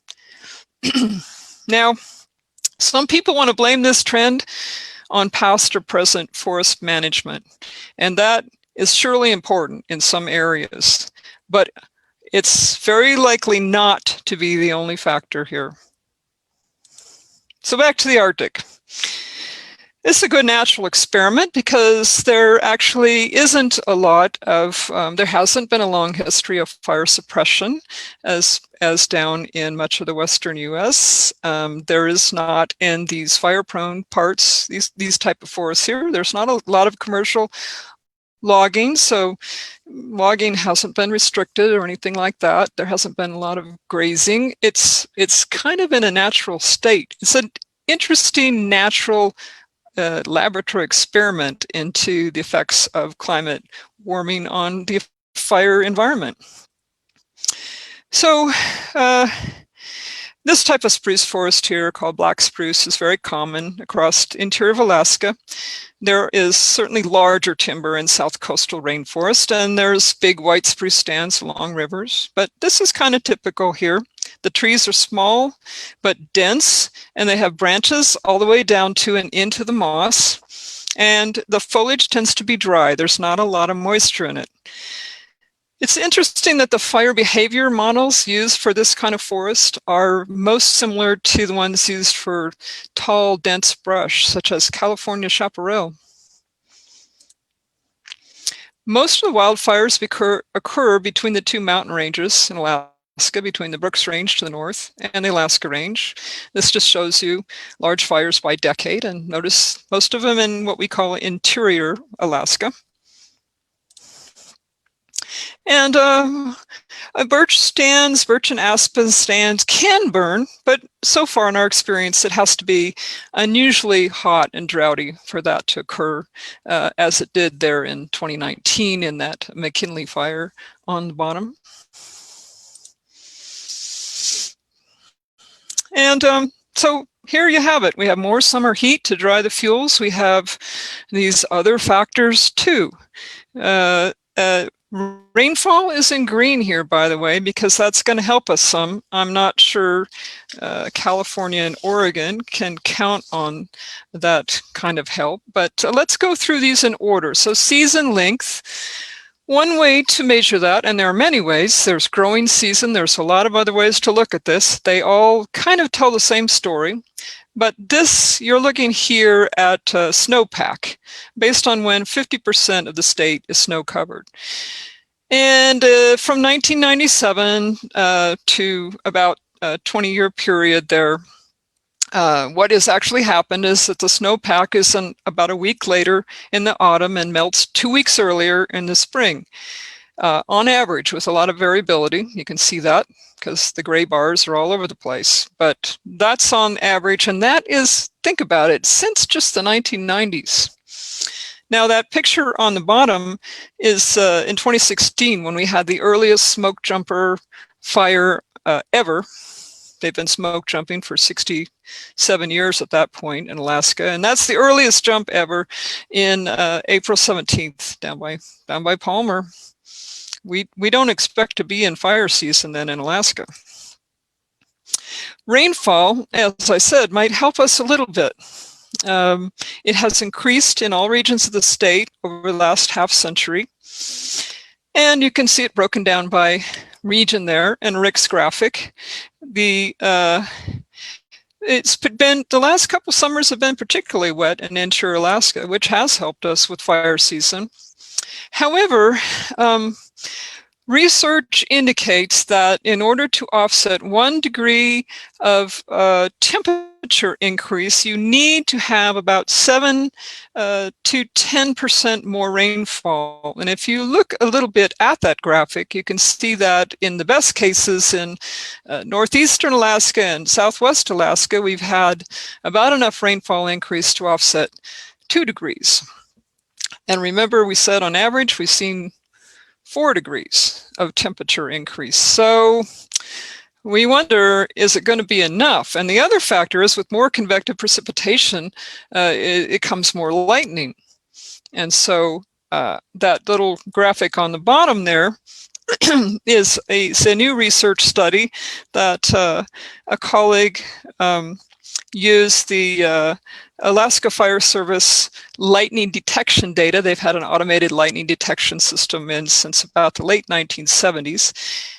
Now, some people want to blame this trend on past or present forest management, and that is surely important in some areas, but it's very likely not to be the only factor here. So back to the Arctic. It's a good natural experiment because there actually isn't a lot of, there hasn't been a long history of fire suppression as down in much of the western US. There is not in these fire-prone parts, these type of forests here, there's not a lot of commercial logging, so logging hasn't been restricted or anything like that. There hasn't been a lot of grazing. It's kind of in a natural state. It's an interesting natural laboratory experiment into the effects of climate warming on the fire environment. So this type of spruce forest here, called black spruce, is very common across the interior of Alaska. There is certainly larger timber in south coastal rainforest, and there's big white spruce stands along rivers, but this is kind of typical here. The trees are small but dense, and they have branches all the way down to and into the moss, and the foliage tends to be dry. There's not a lot of moisture in it. It's interesting that the fire behavior models used for this kind of forest are most similar to the ones used for tall, dense brush, such as California chaparral. Most of the wildfires occur between the two mountain ranges in Alaska, between the Brooks Range to the north and the Alaska Range. This just shows you large fires by decade, and notice most of them in what we call interior Alaska. And birch stands, birch and aspen stands can burn, but so far in our experience, it has to be unusually hot and droughty for that to occur, as it did there in 2019 in that McKinley fire on the bottom. And so here you have it. We have more summer heat to dry the fuels. We have these other factors too. Rainfall is in green here, by the way, because that's going to help us some. I'm not sure California and Oregon can count on that kind of help, but let's go through these in order. So season length, one way to measure that, and there are many ways, there's growing season, there's a lot of other ways to look at this. They all kind of tell the same story. But this, you're looking here at snowpack, based on when 50% of the state is snow covered. And from 1997 to about a 20-year period there, what has actually happened is that the snowpack is about a week later in the autumn and melts 2 weeks earlier in the spring. On average, with a lot of variability, you can see that because the gray bars are all over the place, but that's on average, and that is, think about it, since just the 1990s. Now that picture on the bottom is in 2016 when we had the earliest smoke jumper fire ever. They've been smoke jumping for 67 years at that point in Alaska, and that's the earliest jump ever in April 17th down by Palmer. We don't expect to be in fire season then in Alaska. Rainfall, as I said, might help us a little bit. It has increased in all regions of the state over the last half century. And you can see it broken down by region there in Rick's graphic. The last couple summers have been particularly wet in interior Alaska, which has helped us with fire season. However, research indicates that in order to offset 1 degree of temperature increase, you need to have about 7 to 10% more rainfall. And if you look a little bit at that graphic, you can see that in the best cases in northeastern Alaska and southwest Alaska, we've had about enough rainfall increase to offset 2 degrees. And remember, we said on average, we've seen 4 degrees of temperature increase. So we wonder, is it going to be enough? And the other factor is with more convective precipitation, it comes more lightning. And so that little graphic on the bottom there is a new research study that a colleague used the Alaska Fire Service lightning detection data. They've had an automated lightning detection system since about the late 1970s.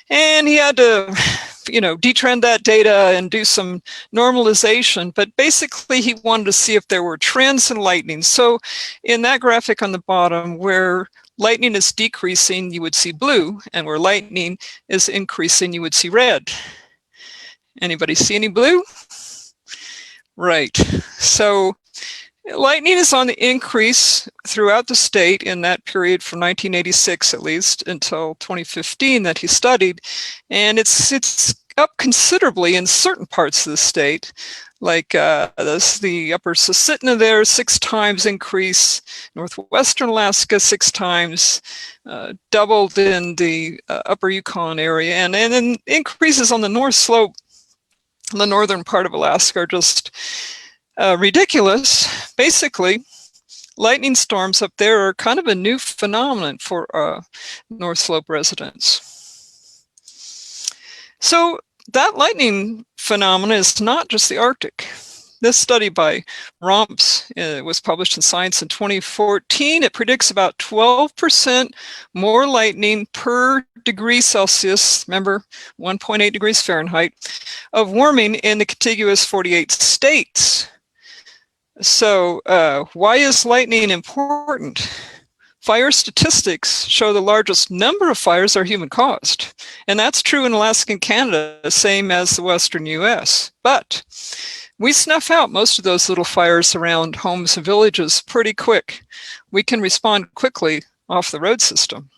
And he had to, detrend that data and do some normalization. But basically, he wanted to see if there were trends in lightning. So in that graphic on the bottom, where lightning is decreasing, you would see blue. And where lightning is increasing, you would see red. Anybody see any blue? Right. So lightning is on the increase throughout the state in that period from 1986 at least until 2015 that he studied. And it's up considerably in certain parts of the state, like the upper Susitna there, 6 times increase, northwestern Alaska 6 times, doubled in the upper Yukon area, and then increases on the north slope. The northern part of Alaska are just ridiculous. Basically, lightning storms up there are kind of a new phenomenon for North Slope residents. So that lightning phenomenon is not just the Arctic. This study by Romps was published in Science in 2014. It predicts about 12% more lightning per degree Celsius, remember 1.8 degrees Fahrenheit, of warming in the contiguous 48 states. So why is lightning important? Fire statistics show the largest number of fires are human caused. And that's true in Alaska and Canada, same as the Western US. But we snuff out most of those little fires around homes and villages pretty quick. We can respond quickly off the road system.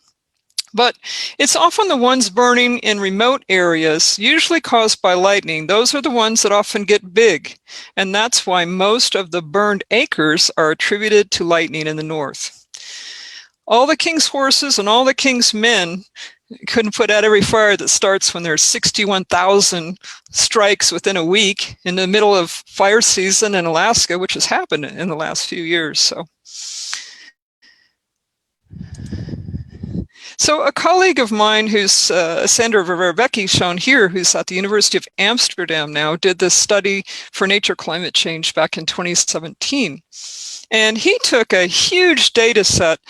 But it's often the ones burning in remote areas, usually caused by lightning. Those are the ones that often get big. And that's why most of the burned acres are attributed to lightning in the north. All the king's horses and all the king's men couldn't put out every fire that starts when there's 61,000 strikes within a week in the middle of fire season in Alaska, which has happened in the last few years. So a colleague of mine who's Sandra Verbecky, shown here, who's at the University of Amsterdam now, did this study for Nature Climate Change back in 2017. And he took a huge data set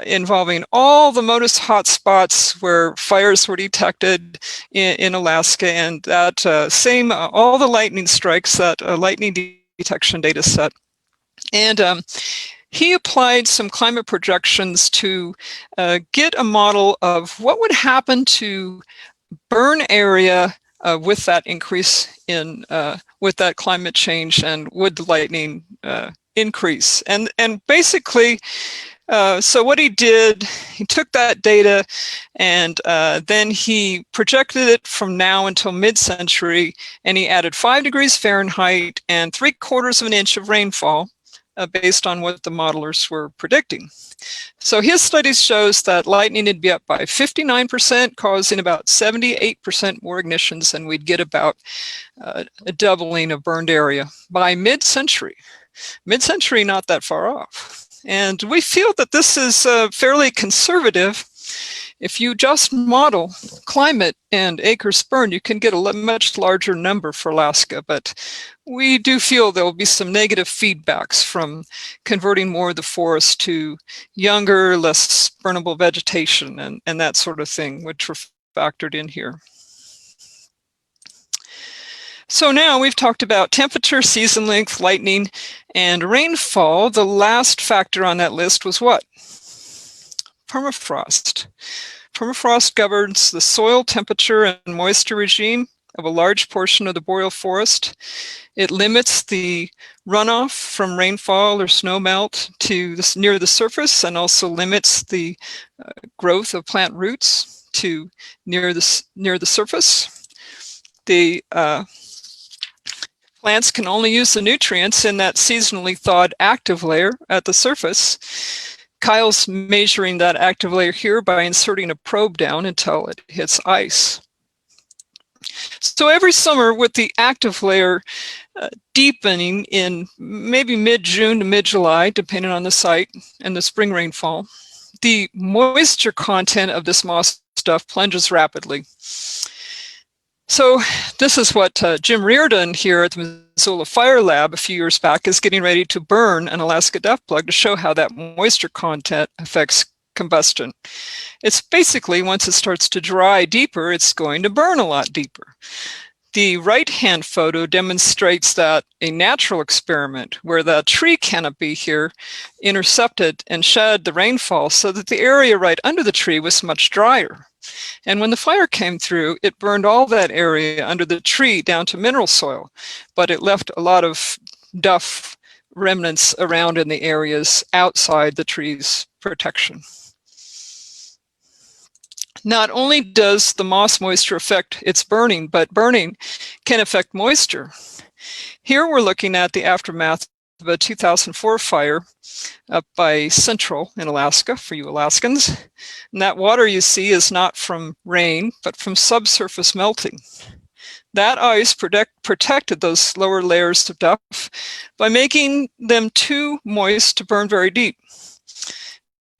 involving all the MODIS hotspots where fires were detected in Alaska, and that all the lightning strikes, that lightning detection data set. And he applied some climate projections to get a model of what would happen to burn area with that increase in, with that climate change, and would the lightning increase. And basically, so what he did, he took that data and then he projected it from now until mid-century, and he added 5 degrees Fahrenheit and 3/4 of an inch of rainfall based on what the modelers were predicting. So his studies shows that lightning would be up by 59%, causing about 78% more ignitions, and we'd get about a doubling of burned area by mid-century. Mid-century, not that far off. And we feel that this is fairly conservative. If you just model climate and acres burned, you can get a much larger number for Alaska, but we do feel there will be some negative feedbacks from converting more of the forest to younger, less burnable vegetation and that sort of thing, which were factored in here. So now we've talked about temperature, season length, lightning, and rainfall. The last factor on that list was what? Permafrost. Permafrost governs the soil temperature and moisture regime of a large portion of the boreal forest. It limits the runoff from rainfall or snowmelt to near the surface, and also limits the growth of plant roots to near the surface. The plants can only use the nutrients in that seasonally thawed active layer at the surface. Kyle's measuring that active layer here by inserting a probe down until it hits ice. So every summer, with the active layer deepening in maybe mid-June to mid-July, depending on the site and the spring rainfall, the moisture content of this moss stuff plunges rapidly. So this is what Jim Reardon here at the Missoula Fire Lab a few years back is getting ready to burn an Alaska duff plug to show how that moisture content affects combustion. It's basically, once it starts to dry deeper, it's going to burn a lot deeper. The right-hand photo demonstrates that a natural experiment where the tree canopy here intercepted and shed the rainfall so that the area right under the tree was much drier. And when the fire came through, it burned all that area under the tree down to mineral soil, but it left a lot of duff remnants around in the areas outside the tree's protection. Not only does the moss moisture affect its burning, but burning can affect moisture. Here we're looking at the aftermath of a 2004 fire up by Central in Alaska, for you Alaskans. And that water you see is not from rain, but from subsurface melting. That ice protected those lower layers of duff by making them too moist to burn very deep.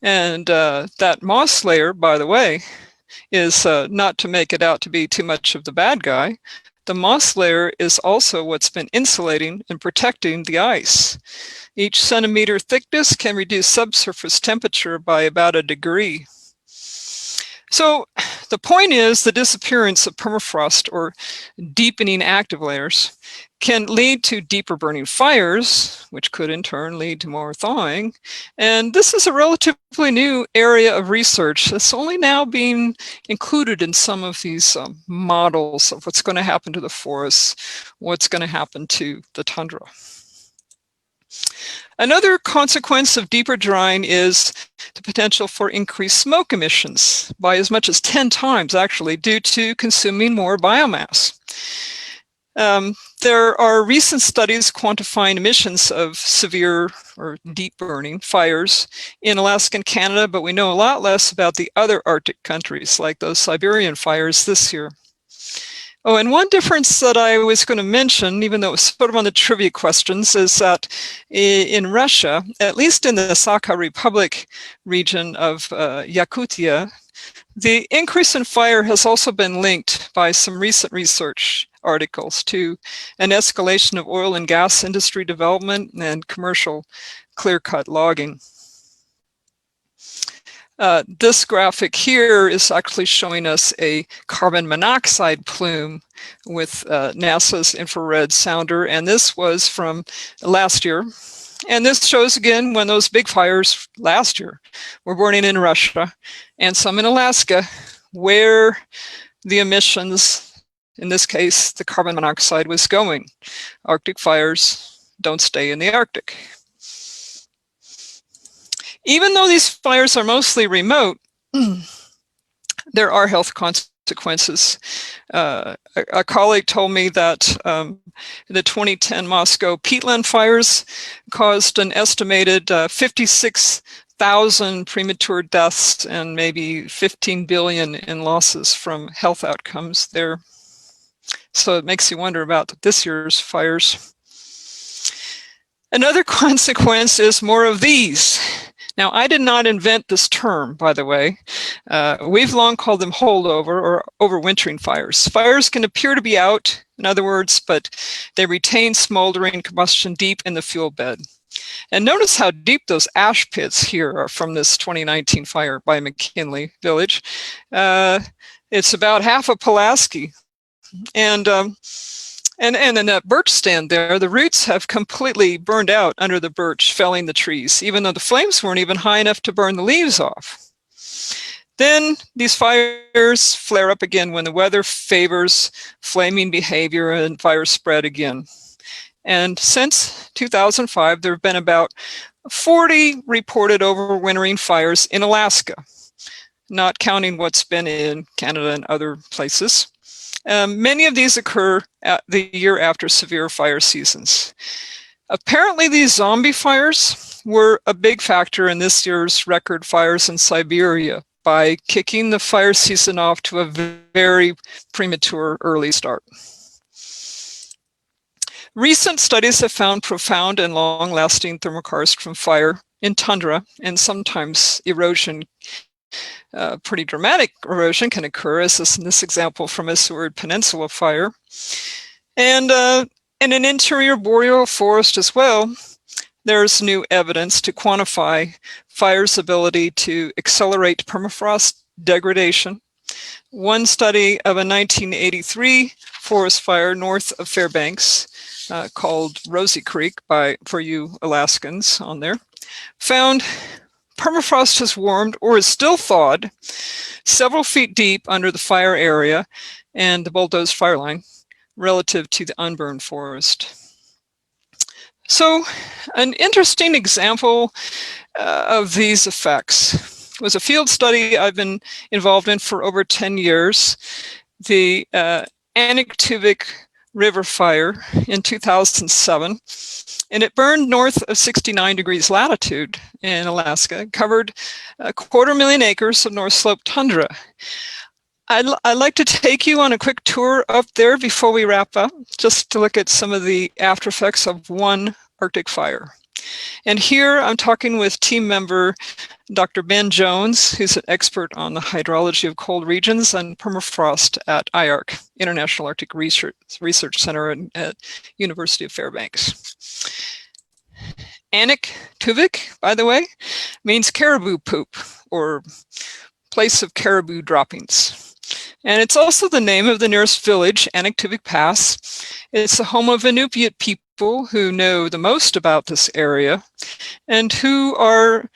And that moss layer, by the way, is not to make it out to be too much of the bad guy. The moss layer is also what's been insulating and protecting the ice. Each centimeter thickness can reduce subsurface temperature by about 1 degree. So the point is the disappearance of permafrost or deepening active layers can lead to deeper burning fires, which could in turn lead to more thawing. And this is a relatively new area of research that's only now being included in some of these models of what's going to happen to the forests, what's going to happen to the tundra. Another consequence of deeper drying is the potential for increased smoke emissions by as much as 10 times, actually, due to consuming more biomass. There are recent studies quantifying emissions of severe or deep burning fires in Alaska and Canada, but we know a lot less about the other Arctic countries, like those Siberian fires this year. Oh, and one difference that I was going to mention, even though it was sort of on the trivia questions, is that in Russia, at least in the Sakha Republic region of Yakutia, the increase in fire has also been linked by some recent research articles to an escalation of oil and gas industry development and commercial clear-cut logging. This graphic here is actually showing us a carbon monoxide plume with NASA's infrared sounder, and this was from last year. And this shows again when those big fires last year were burning in Russia and some in Alaska, where the emissions, in this case, the carbon monoxide was going. Arctic fires don't stay in the Arctic. Even though these fires are mostly remote, there are health consequences consequences. A colleague told me that the 2010 Moscow peatland fires caused an estimated 56,000 premature deaths and maybe 15 billion in losses from health outcomes there. So it makes you wonder about this year's fires. Another consequence is more of these. Now, I did not invent this term, by the way. We've long called them holdover or overwintering fires. Fires can appear to be out, in other words, but they retain smoldering combustion deep in the fuel bed. And notice how deep those ash pits here are from this 2019 fire by McKinley Village. It's about half of Pulaski. And in that birch stand there, the roots have completely burned out under the birch, felling the trees, even though the flames weren't even high enough to burn the leaves off. Then these fires flare up again when the weather favors flaming behavior and fires spread again. And since 2005, there have been about 40 reported overwintering fires in Alaska, not counting what's been in Canada and other places. Many of these occur the year after severe fire seasons. Apparently, these zombie fires were a big factor in this year's record fires in Siberia by kicking the fire season off to a very premature early start. Recent studies have found profound and long-lasting thermokarst from fire in tundra, and sometimes erosion. Pretty dramatic erosion can occur, as in this example from a Seward Peninsula fire. And in an interior boreal forest as well, there's new evidence to quantify fire's ability to accelerate permafrost degradation. One study of a 1983 forest fire north of Fairbanks called Rosie Creek for you Alaskans on there, found permafrost has warmed or is still thawed several feet deep under the fire area and the bulldozed fire line relative to the unburned forest. So an interesting example of these effects was a field study I've been involved in for over 10 years, the Anaktuvik River fire in 2007. And it burned north of 69 degrees latitude in Alaska, covered 250,000 acres of North Slope tundra. I'd like to take you on a quick tour up there before we wrap up, just to look at some of the after effects of one Arctic fire. And here I'm talking with team member Dr. Ben Jones, who's an expert on the hydrology of cold regions and permafrost at IARC, International Arctic Research Center at University of Fairbanks. Anaktuvik, by the way, means caribou poop or place of caribou droppings. And it's also the name of the nearest village, Anaktuvik Pass. It's the home of Inupiat people who know the most about this area and who are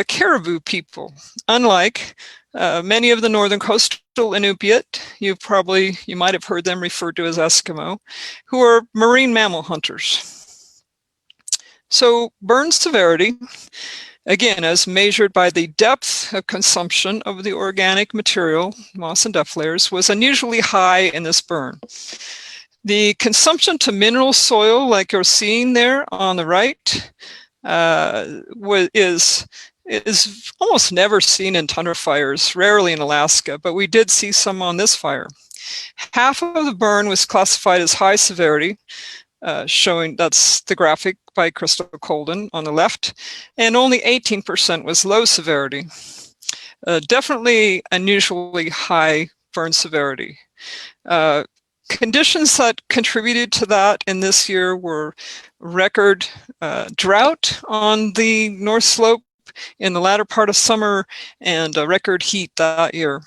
caribou people. Unlike many of the northern coastal Inupiat, you might have heard them referred to as Eskimo, who are marine mammal hunters. So burn severity, again, as measured by the depth of consumption of the organic material, moss and duff layers, was unusually high in this burn. The consumption to mineral soil, like you're seeing there on the right, is almost never seen in tundra fires, rarely in Alaska, but we did see some on this fire. Half of the burn was classified as high severity, showing that's the graphic by Crystal Colden on the left, and only 18% was low severity. Definitely unusually high burn severity. Conditions that contributed to that in this year were record drought on the North Slope in the latter part of summer and record heat that year.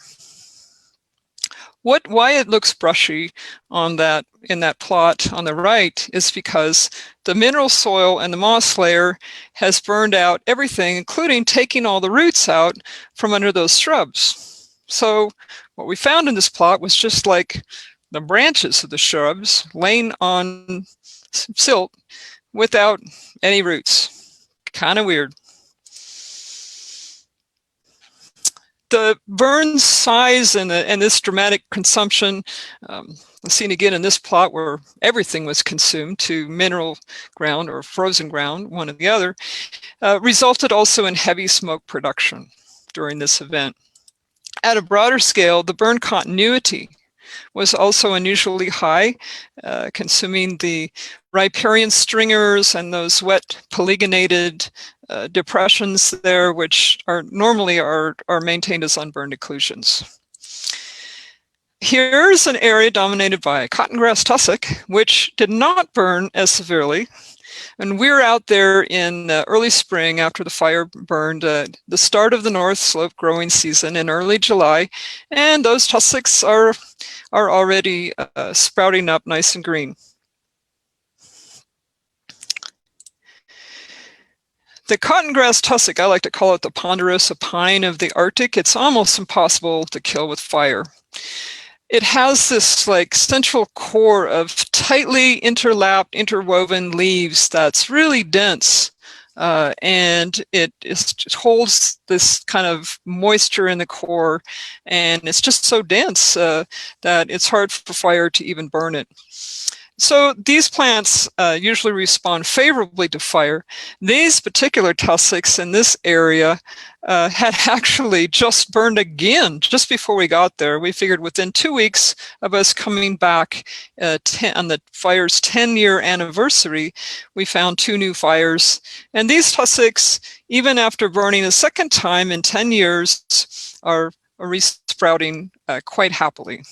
Why it looks brushy in that plot on the right is because the mineral soil and the moss layer has burned out everything, including taking all the roots out from under those shrubs. So what we found in this plot was just like the branches of the shrubs laying on silt without any roots. Kind of weird. The burn size and this dramatic consumption, seen again in this plot where everything was consumed to mineral ground or frozen ground, one or the other, resulted also in heavy smoke production during this event. At a broader scale, the burn continuity was also unusually high, consuming the riparian stringers and those wet polygonated depressions there, which are normally are maintained as unburned occlusions. Here's an area dominated by cotton grass tussock, which did not burn as severely. And we're out there in early spring after the fire burned, the start of the North Slope growing season in early July, and those tussocks are already sprouting up nice and green. The cotton grass tussock, I like to call it the ponderosa pine of the Arctic. It's almost impossible to kill with fire. It has this like central core of tightly interlapped, interwoven leaves that's really dense. And it holds this kind of moisture in the core, and it's just so dense that it's hard for fire to even burn it. So these plants usually respond favorably to fire. These particular tussocks in this area had actually just burned again just before we got there. We figured within 2 weeks of us coming back on the fire's 10-year anniversary, we found 2 new fires. And these tussocks, even after burning a second time in 10 years, are resprouting quite happily.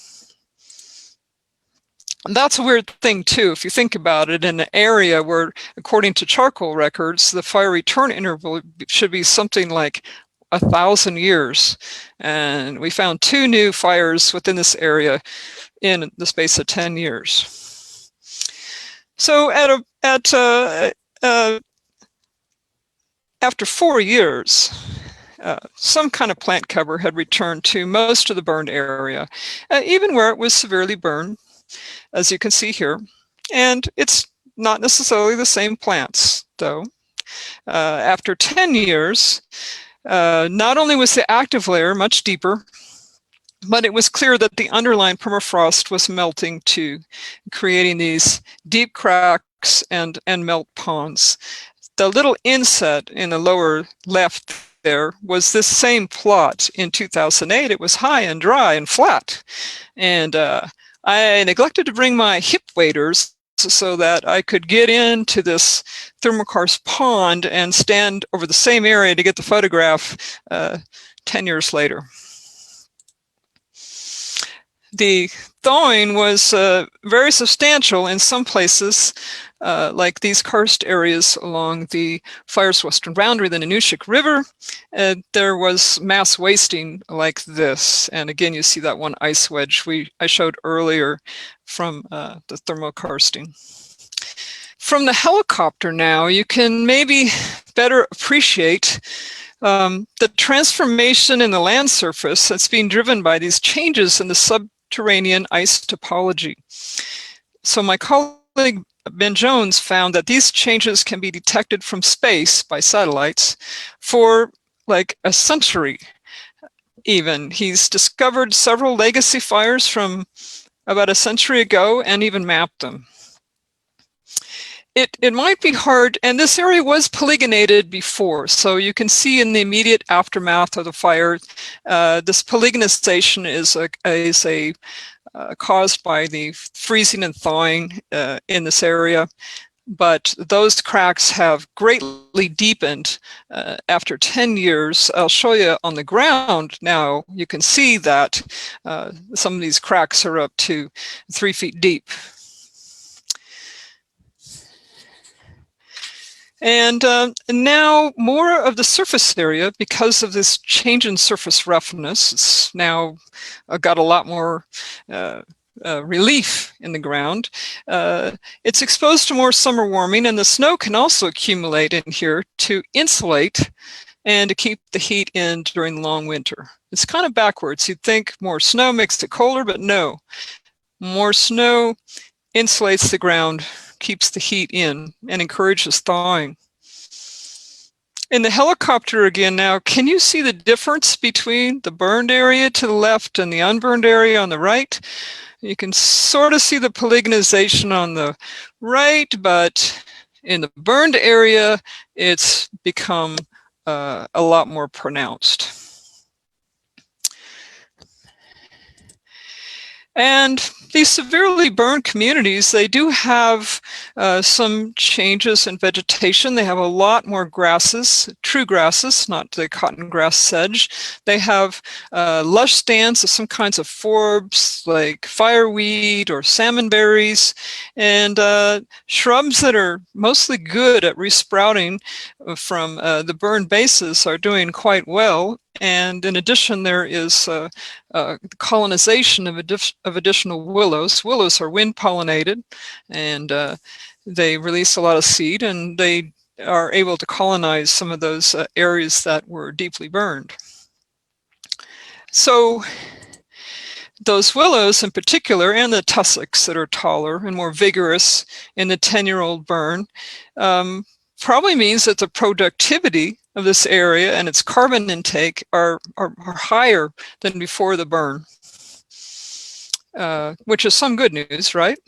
And that's a weird thing too, if you think about it, in an area where, according to charcoal records, the fire return interval should be something like 1,000 years. And we found 2 new fires within this area in the space of 10 years. So after 4 years, some kind of plant cover had returned to most of the burned area, even where it was severely burned, as you can see here. And it's not necessarily the same plants, though. After 10 years, not only was the active layer much deeper, but it was clear that the underlying permafrost was melting too, creating these deep cracks and melt ponds. The little inset in the lower left there was this same plot in 2008. It was high and dry and flat. And I neglected to bring my hip waders so that I could get into this thermokarst pond and stand over the same area to get the photograph 10 years later. The thawing was very substantial in some places, like these karst areas along the fire's western boundary, the Diminishing River. There was mass wasting like this. And again, you see that one ice wedge I showed earlier from the thermokarsting. From the helicopter now, you can maybe better appreciate the transformation in the land surface that's being driven by these changes in the subterranean ice topology. So my colleague Ben Jones found that these changes can be detected from space by satellites for like a century even. He's discovered several legacy fires from about a century ago and even mapped them. It might be hard, and this area was polygonated before, so you can see in the immediate aftermath of the fire, this polygonization is caused by the freezing and thawing in this area. But those cracks have greatly deepened after 10 years. I'll show you on the ground now. You can see that some of these cracks are up to 3 feet deep. And now more of the surface area, because of this change in surface roughness, it's now got a lot more relief in the ground. It's exposed to more summer warming, and the snow can also accumulate in here to insulate and to keep the heat in during the long winter. It's kind of backwards. You'd think more snow makes it colder, but no. More snow insulates the ground, keeps the heat in, and encourages thawing. In the helicopter again now, can you see the difference between the burned area to the left and the unburned area on the right? You can sort of see the polygonization on the right, but in the burned area, it's become a lot more pronounced. And these severely burned communities, they do have some changes in vegetation. They have a lot more grasses, true grasses, not the cotton grass sedge. They have lush stands of some kinds of forbs like fireweed or salmonberries, and shrubs that are mostly good at resprouting from the burned bases are doing quite well. And in addition, there is colonization of additional willows. Willows are wind pollinated, and they release a lot of seed, and they are able to colonize some of those areas that were deeply burned. So those willows in particular, and the tussocks that are taller and more vigorous in the 10-year-old burn, probably means that the productivity of this area and its carbon intake are higher than before the burn, which is some good news, right?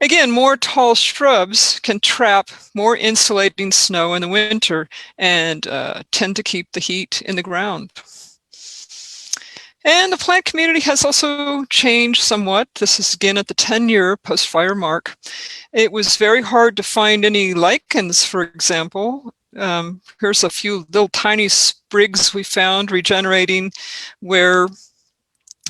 Again, more tall shrubs can trap more insulating snow in the winter and tend to keep the heat in the ground. And the plant community has also changed somewhat. This is again at the 10-year post-fire mark. It was very hard to find any lichens, for example. Here's a few little tiny sprigs we found regenerating where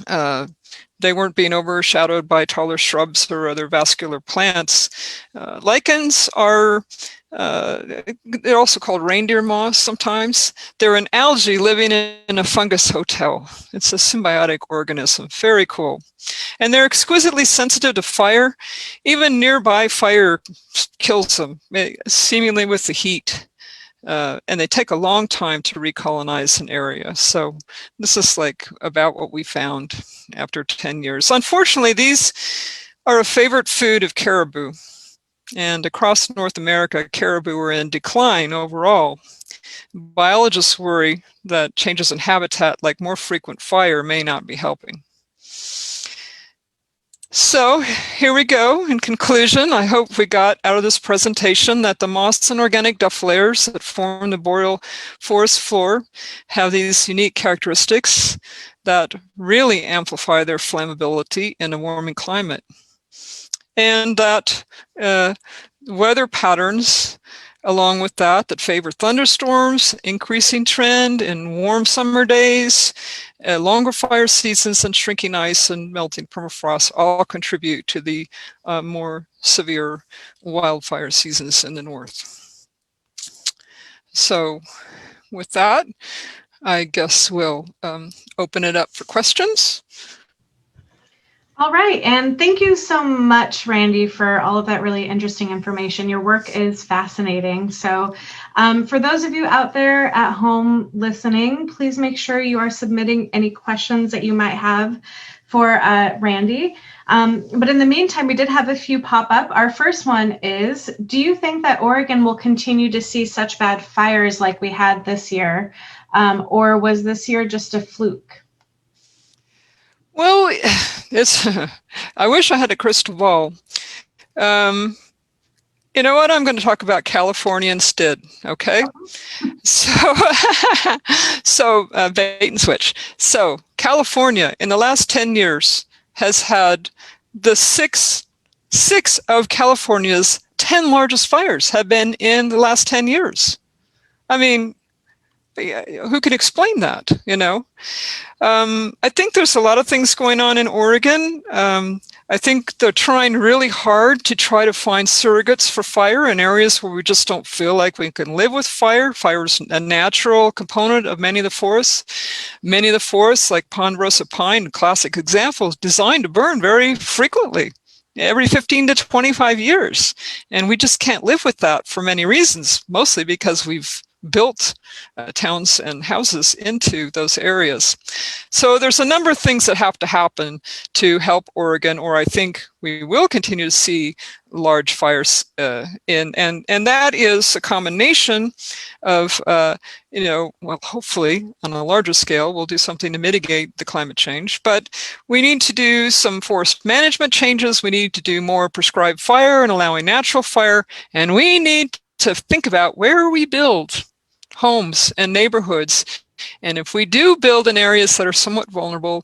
they weren't being overshadowed by taller shrubs or other vascular plants. Lichens are, they're also called reindeer moss sometimes. They're an algae living in a fungus hotel. It's a symbiotic organism, very cool. And they're exquisitely sensitive to fire. Even nearby fire kills them, seemingly with the heat. And they take a long time to recolonize an area. So this is like about what we found after 10 years. Unfortunately, these are a favorite food of caribou. And across North America, caribou are in decline overall. Biologists worry that changes in habitat, like more frequent fire, may not be helping. So here we go. In conclusion, I hope we got out of this presentation that the moss and organic duff layers that form the boreal forest floor have these unique characteristics that really amplify their flammability in a warming climate. And that weather patterns along with that favor thunderstorms, increasing trend in warm summer days, longer fire seasons, and shrinking ice and melting permafrost all contribute to the more severe wildfire seasons in the north. So with that, I guess we'll open it up for questions. All right, and thank you so much, Randi, for all of that really interesting information. Your work is fascinating. So for those of you out there at home listening, please make sure you are submitting any questions that you might have for Randi. But in the meantime, we did have a few pop up. Our first one is, do you think that Oregon will continue to see such bad fires like we had this year? Or was this year just a fluke? Well, it's, I wish I had a crystal ball. You know what? I'm going to talk about California instead, okay? So bait and switch. So California in the last 10 years has had the six of California's 10 largest fires have been in the last 10 years. I mean, who could explain that, you know? I think there's a lot of things going on in Oregon. I think they're trying really hard to try to find surrogates for fire in areas where we just don't feel like we can live with fire. Fire is a natural component of many of the forests. Many of the forests, like ponderosa pine, classic examples, designed to burn very frequently, every 15 to 25 years. And we just can't live with that for many reasons, mostly because we've built towns and houses into those areas. So there's a number of things that have to happen to help Oregon, or I think we will continue to see large fires and that is a combination of, well, hopefully on a larger scale, we'll do something to mitigate the climate change, but we need to do some forest management changes. We need to do more prescribed fire and allowing natural fire, and we need to think about where we build homes and neighborhoods. And if we do build in areas that are somewhat vulnerable,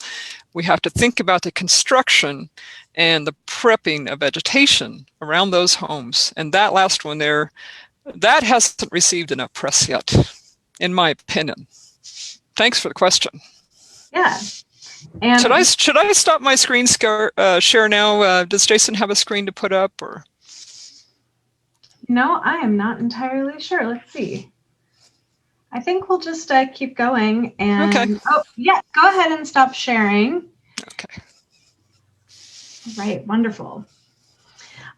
we have to think about the construction and the prepping of vegetation around those homes. And that last one there, that hasn't received enough press yet, in my opinion. Thanks for the question. Yeah. And should I stop my screen share now? Does Jason have a screen to put up, or? No, I am not entirely sure. Let's see. I think we'll just keep going. And okay. Oh, yeah, go ahead and stop sharing. Okay. Right, wonderful.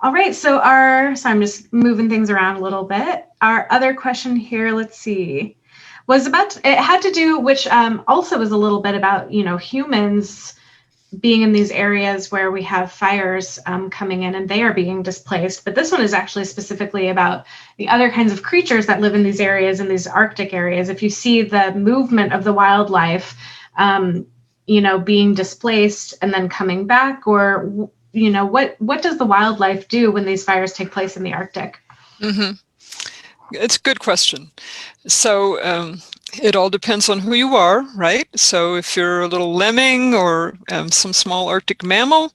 All right, so I'm just moving things around a little bit. Our other question here, let's see, it had to do, which also was a little bit about, humans being in these areas where we have fires coming in and they are being displaced. But this one is actually specifically about the other kinds of creatures that live in these areas, in these Arctic areas. If you see the movement of the wildlife, being displaced and then coming back, or, what does the wildlife do when these fires take place in the Arctic? Mm-hmm. It's a good question. So it all depends on who you are, right? So if you're a little lemming or some small Arctic mammal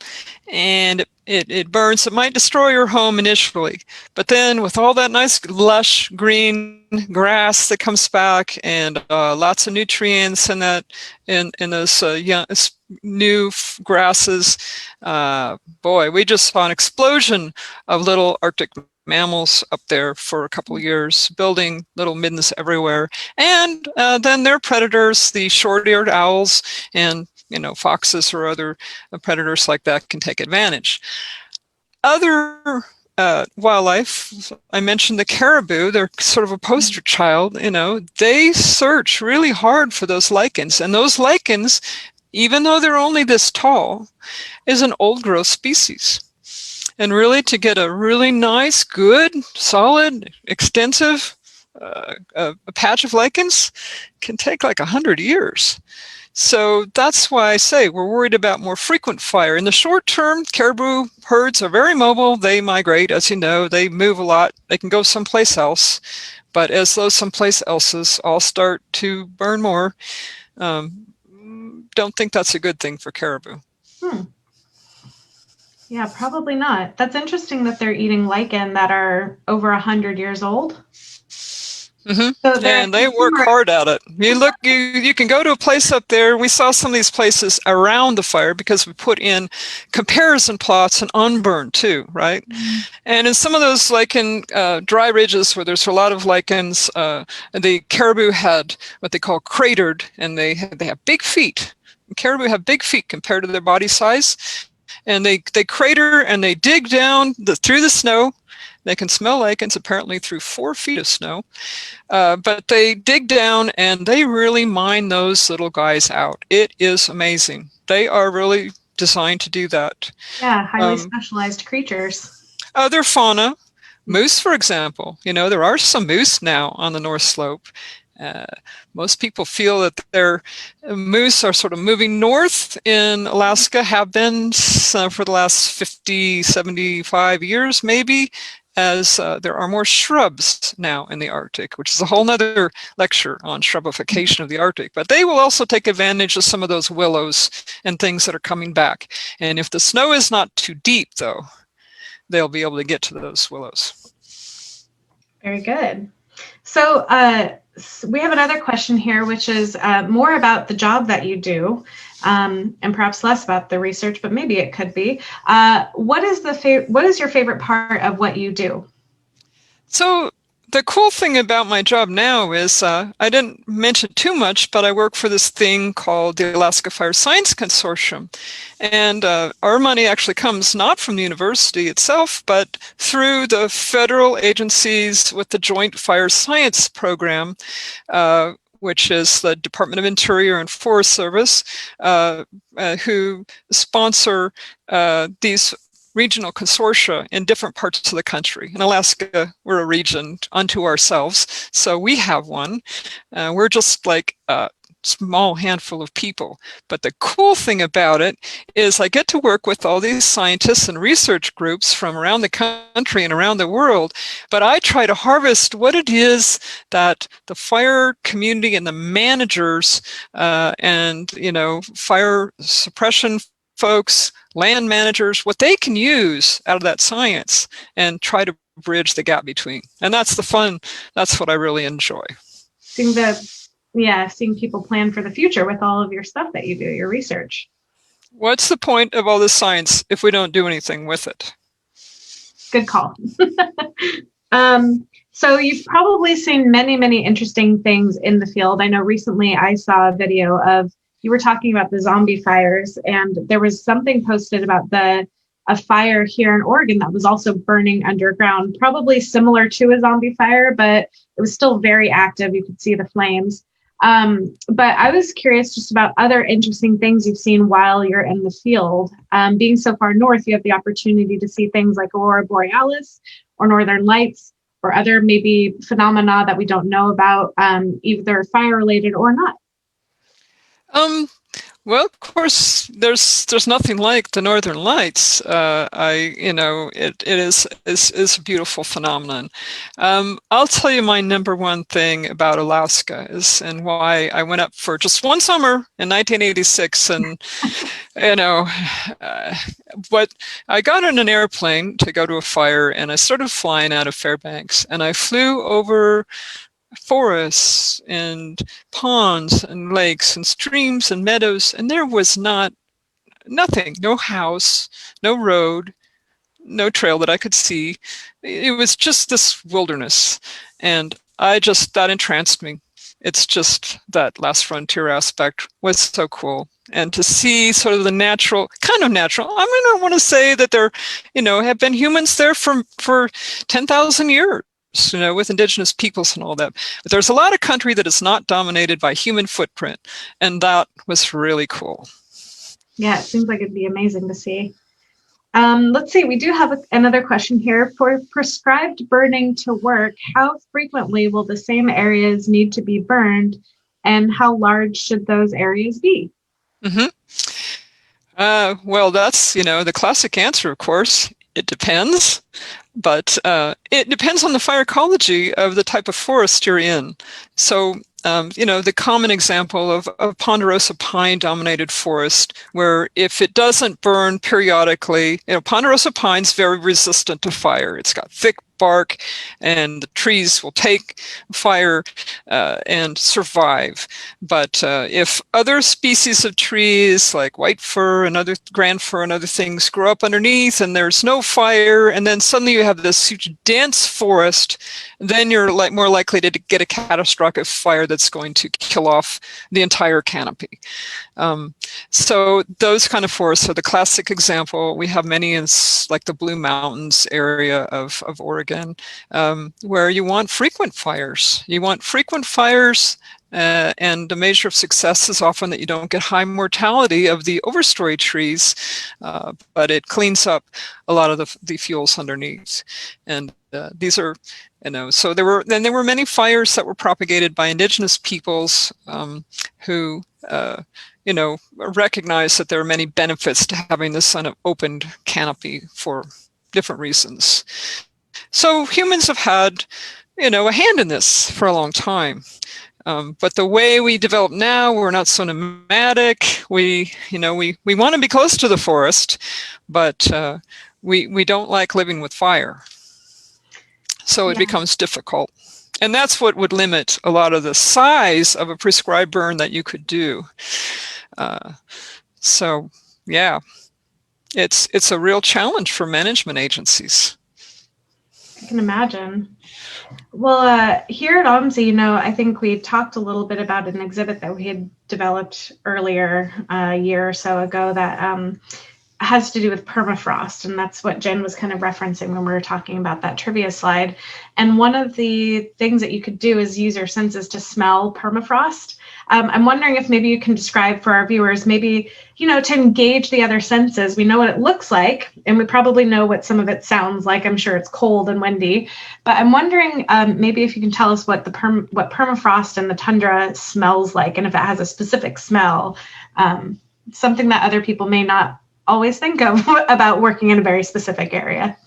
and it burns, it might destroy your home initially. But then with all that nice lush green grass that comes back and lots of nutrients in those new grasses, boy, we just saw an explosion of little Arctic mammals up there for a couple of years, building little middens everywhere. And then their predators, the short-eared owls and foxes or other predators like that can take advantage. Other wildlife, I mentioned the caribou, they're sort of a poster child, they search really hard for those lichens. And those lichens, even though they're only this tall, is an old growth species. And really, to get a really nice, good, solid, extensive a patch of lichens can take like 100 years. So that's why I say we're worried about more frequent fire. In the short term, caribou herds are very mobile. They migrate, as you know, they move a lot. They can go someplace else. But as those someplace else's all start to burn more, don't think that's a good thing for caribou. Yeah, probably not. That's interesting that they're eating lichen that are over 100 years old. Mm-hmm. So and they work hard at it. You can go to a place up there. We saw some of these places around the fire because we put in comparison plots and unburned too, right? Mm-hmm. And in some of those lichen dry ridges where there's a lot of lichens, the caribou had what they call cratered, and they have big feet. Caribou have big feet compared to their body size. And they crater and they dig down through the snow. They can smell lichens apparently through 4 feet of snow. But they dig down and they really mine those little guys out. It is amazing. They are really designed to do that. Yeah, highly specialized creatures. Other fauna, moose, for example. There are some moose now on the North Slope. Most people feel that their moose are sort of moving north in Alaska, have been for the last 50, 75 years maybe, as there are more shrubs now in the Arctic, which is a whole nother lecture on shrubification of the Arctic. But they will also take advantage of some of those willows and things that are coming back. And if the snow is not too deep, though, they'll be able to get to those willows. Very good. So we have another question here, which is more about the job that you do, and perhaps less about the research, but maybe it could be. What is your favorite part of what you do? So the cool thing about my job now is I didn't mention too much, but I work for this thing called the Alaska Fire Science Consortium. And our money actually comes not from the university itself, but through the federal agencies with the Joint Fire Science Program, which is the Department of Interior and Forest Service, who sponsor these regional consortia in different parts of the country. In Alaska, we're a region unto ourselves, so we have one. We're just like a small handful of people. But the cool thing about it is I get to work with all these scientists and research groups from around the country and around the world, but I try to harvest what it is that the fire community and the managers and, you know, fire suppression folks, land managers, what they can use out of that science and try to bridge the gap between. And that's the fun. That's what I really enjoy. Seeing people plan for the future with all of your stuff that you do, your research. What's the point of all this science if we don't do anything with it? Good call. So you've probably seen many, many interesting things in the field. I know recently I saw a video of, you were talking about the zombie fires, and there was something posted about a fire here in Oregon that was also burning underground, probably similar to a zombie fire, but it was still very active. You could see the flames. But I was curious just about other interesting things you've seen while you're in the field. Being so far north, you have the opportunity to see things like aurora borealis or northern lights or other maybe phenomena that we don't know about, either fire related or not. Well, of course, there's nothing like the Northern Lights. It is a beautiful phenomenon. I'll tell you my number one thing about Alaska and why I went up for just one summer in 1986, and but I got on an airplane to go to a fire, and I started flying out of Fairbanks, and I flew over forests and ponds and lakes and streams and meadows, and there was nothing, no house, no road, no trail that I could see. It was just this wilderness, and that entranced me. It's just that last frontier aspect was so cool. And to see sort of the natural, I don't want to say that there, have been humans there for 10,000 years. With indigenous peoples and all that. But there's a lot of country that is not dominated by human footprint. And that was really cool. Yeah, it seems like it'd be amazing to see. Let's see, we do have another question here. For prescribed burning to work, how frequently will the same areas need to be burned, and how large should those areas be? Mm-hmm. Well, that's, the classic answer, of course. It depends. But it depends on the fire ecology of the type of forest you're in. So, the common example of ponderosa pine-dominated forest, where if it doesn't burn periodically, ponderosa pine's very resistant to fire. It's got thick bark, and the trees will take fire and survive. But if other species of trees like white fir and other grand fir and other things grow up underneath and there's no fire, and then suddenly you have this huge dense forest, then you're more likely to get a catastrophic fire that's going to kill off the entire canopy. So those kind of forests are the classic example. We have many in like the Blue Mountains area of Oregon, where you want frequent fires. And the measure of success is often that you don't get high mortality of the overstory trees, but it cleans up a lot of the fuels underneath. And these are, so there were many fires that were propagated by indigenous peoples who, recognize that there are many benefits to having this kind of opened canopy for different reasons. So humans have had, a hand in this for a long time. But the way we develop now, we're not so nomadic. We want to be close to the forest, but we don't like living with fire. So it becomes difficult. And that's what would limit a lot of the size of a prescribed burn that you could do. It's a real challenge for management agencies. I can imagine. Well, here at OMSI, I think we talked a little bit about an exhibit that we had developed earlier a year or so ago that has to do with permafrost. And that's what Jen was kind of referencing when we were talking about that trivia slide. And one of the things that you could do is use your senses to smell permafrost. I'm wondering if maybe you can describe for our viewers, maybe, to engage the other senses. We know what it looks like, and we probably know what some of it sounds like. I'm sure it's cold and windy, but I'm wondering maybe if you can tell us what what permafrost and the tundra smells like, and if it has a specific smell, something that other people may not always think of about working in a very specific area.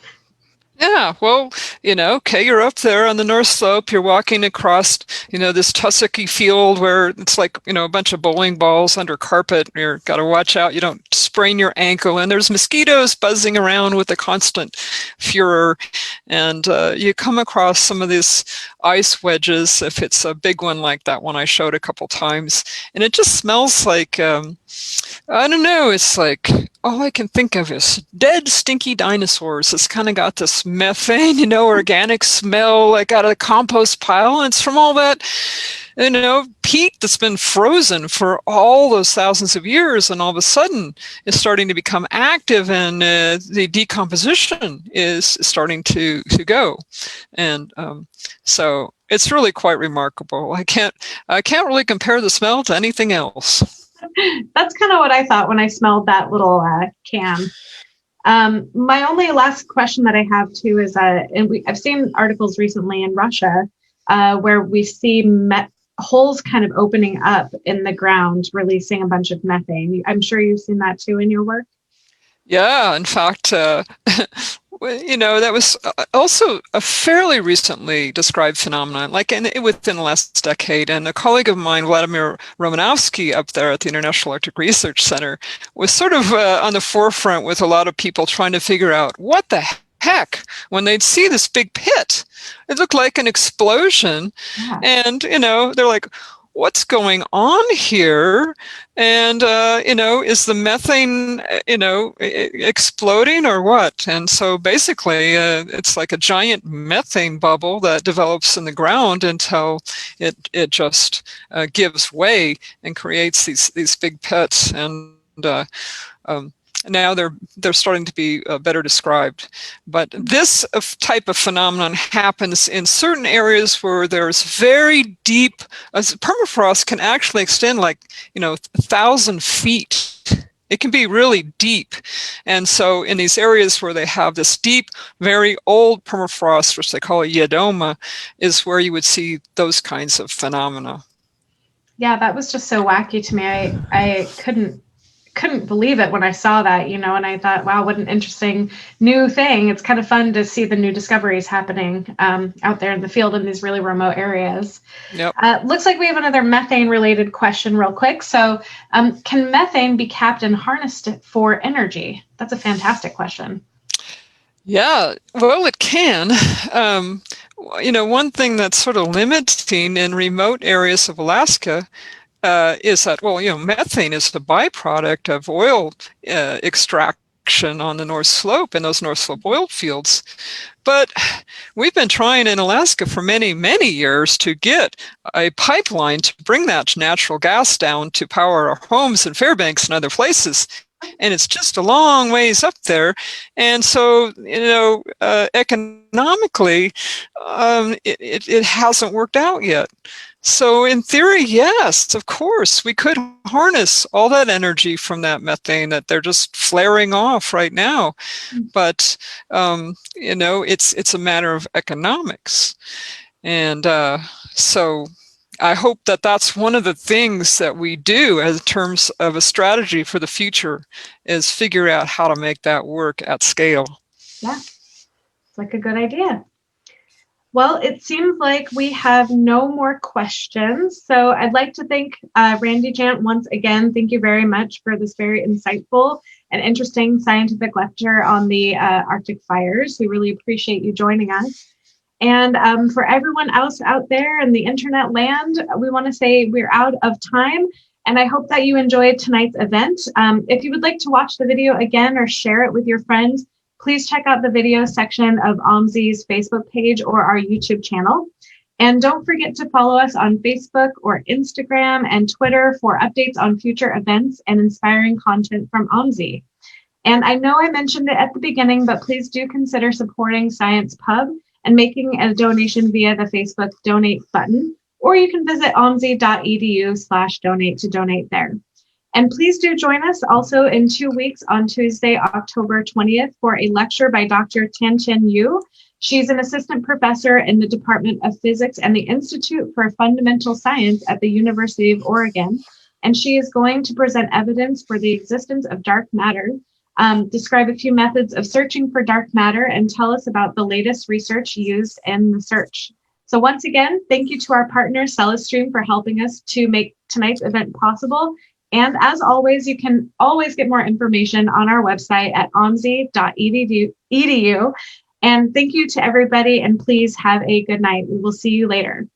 Yeah, well, okay, you're up there on the North Slope, you're walking across, this tussocky field where it's like, a bunch of bowling balls under carpet. You've got to watch out you don't sprain your ankle, and there's mosquitoes buzzing around with a constant furor. And you come across some of these ice wedges, if it's a big one like that one I showed a couple times, and it just smells like, I don't know, it's like, all I can think of is dead, stinky dinosaurs. It's kind of got this methane, organic smell like out of the compost pile. And it's from all that, peat that's been frozen for all those thousands of years. And all of a sudden is starting to become active, and the decomposition is starting to go. And so it's really quite remarkable. I can't really compare the smell to anything else. That's kind of what I thought when I smelled that little can. My only last question that I have too is, I've seen articles recently in Russia where we see holes kind of opening up in the ground, releasing a bunch of methane. I'm sure you've seen that too in your work. Yeah, in fact, that was also a fairly recently described phenomenon, within the last decade. And a colleague of mine, Vladimir Romanovsky, up there at the International Arctic Research Center, was sort of on the forefront with a lot of people trying to figure out what the heck, when they'd see this big pit, it looked like an explosion. Yeah. And, they're like, what's going on here? And, is the methane, exploding or what? And so basically it's like a giant methane bubble that develops in the ground until it just gives way and creates these big pits. And now they're starting to be better described. But this type of phenomenon happens in certain areas where there's very deep, permafrost can actually extend 1,000 feet. It can be really deep. And so in these areas where they have this deep, very old permafrost, which they call a yedoma, is where you would see those kinds of phenomena. Yeah, that was just so wacky to me. I couldn't believe it when I saw that, and I thought, wow, what an interesting new thing. It's kind of fun to see the new discoveries happening out there in the field in these really remote areas. Yep. Looks like we have another methane related question real quick. So can methane be capped and harnessed for energy? That's a fantastic question. Yeah, well, it can. One thing that's sort of limiting in remote areas of Alaska is that, methane is the byproduct of oil extraction on the North Slope and those North Slope oil fields. But we've been trying in Alaska for many, many years to get a pipeline to bring that natural gas down to power our homes in Fairbanks and other places. And it's just a long ways up there. And so, economically, it hasn't worked out yet. So in theory, yes, of course, we could harness all that energy from that methane that they're just flaring off right now. But, it's a matter of economics. And so I hope that that's one of the things that we do as terms of a strategy for the future, is figure out how to make that work at scale. Yeah, it's like a good idea. Well, it seems like we have no more questions. So I'd like to thank Randi, Jandt once again. Thank you very much for this very insightful and interesting scientific lecture on the Arctic fires. We really appreciate you joining us. And for everyone else out there in the internet land, we want to say we're out of time. And I hope that you enjoyed tonight's event. If you would like to watch the video again or share it with your friends, please check out the video section of OMSI's Facebook page or our YouTube channel. And don't forget to follow us on Facebook or Instagram and Twitter for updates on future events and inspiring content from OMSI. And I know I mentioned it at the beginning, but please do consider supporting Science Pub and making a donation via the Facebook donate button, or you can visit omsi.edu/donate to donate there. And please do join us also in 2 weeks on Tuesday, October 20th for a lecture by Dr. Tianchen Yu. She's an assistant professor in the Department of Physics and the Institute for Fundamental Science at the University of Oregon. And she is going to present evidence for the existence of dark matter, describe a few methods of searching for dark matter, and tell us about the latest research used in the search. So once again, thank you to our partner, Celestream, for helping us to make tonight's event possible. And as always, you can always get more information on our website at omsi.edu. And thank you to everybody, and please have a good night. We will see you later.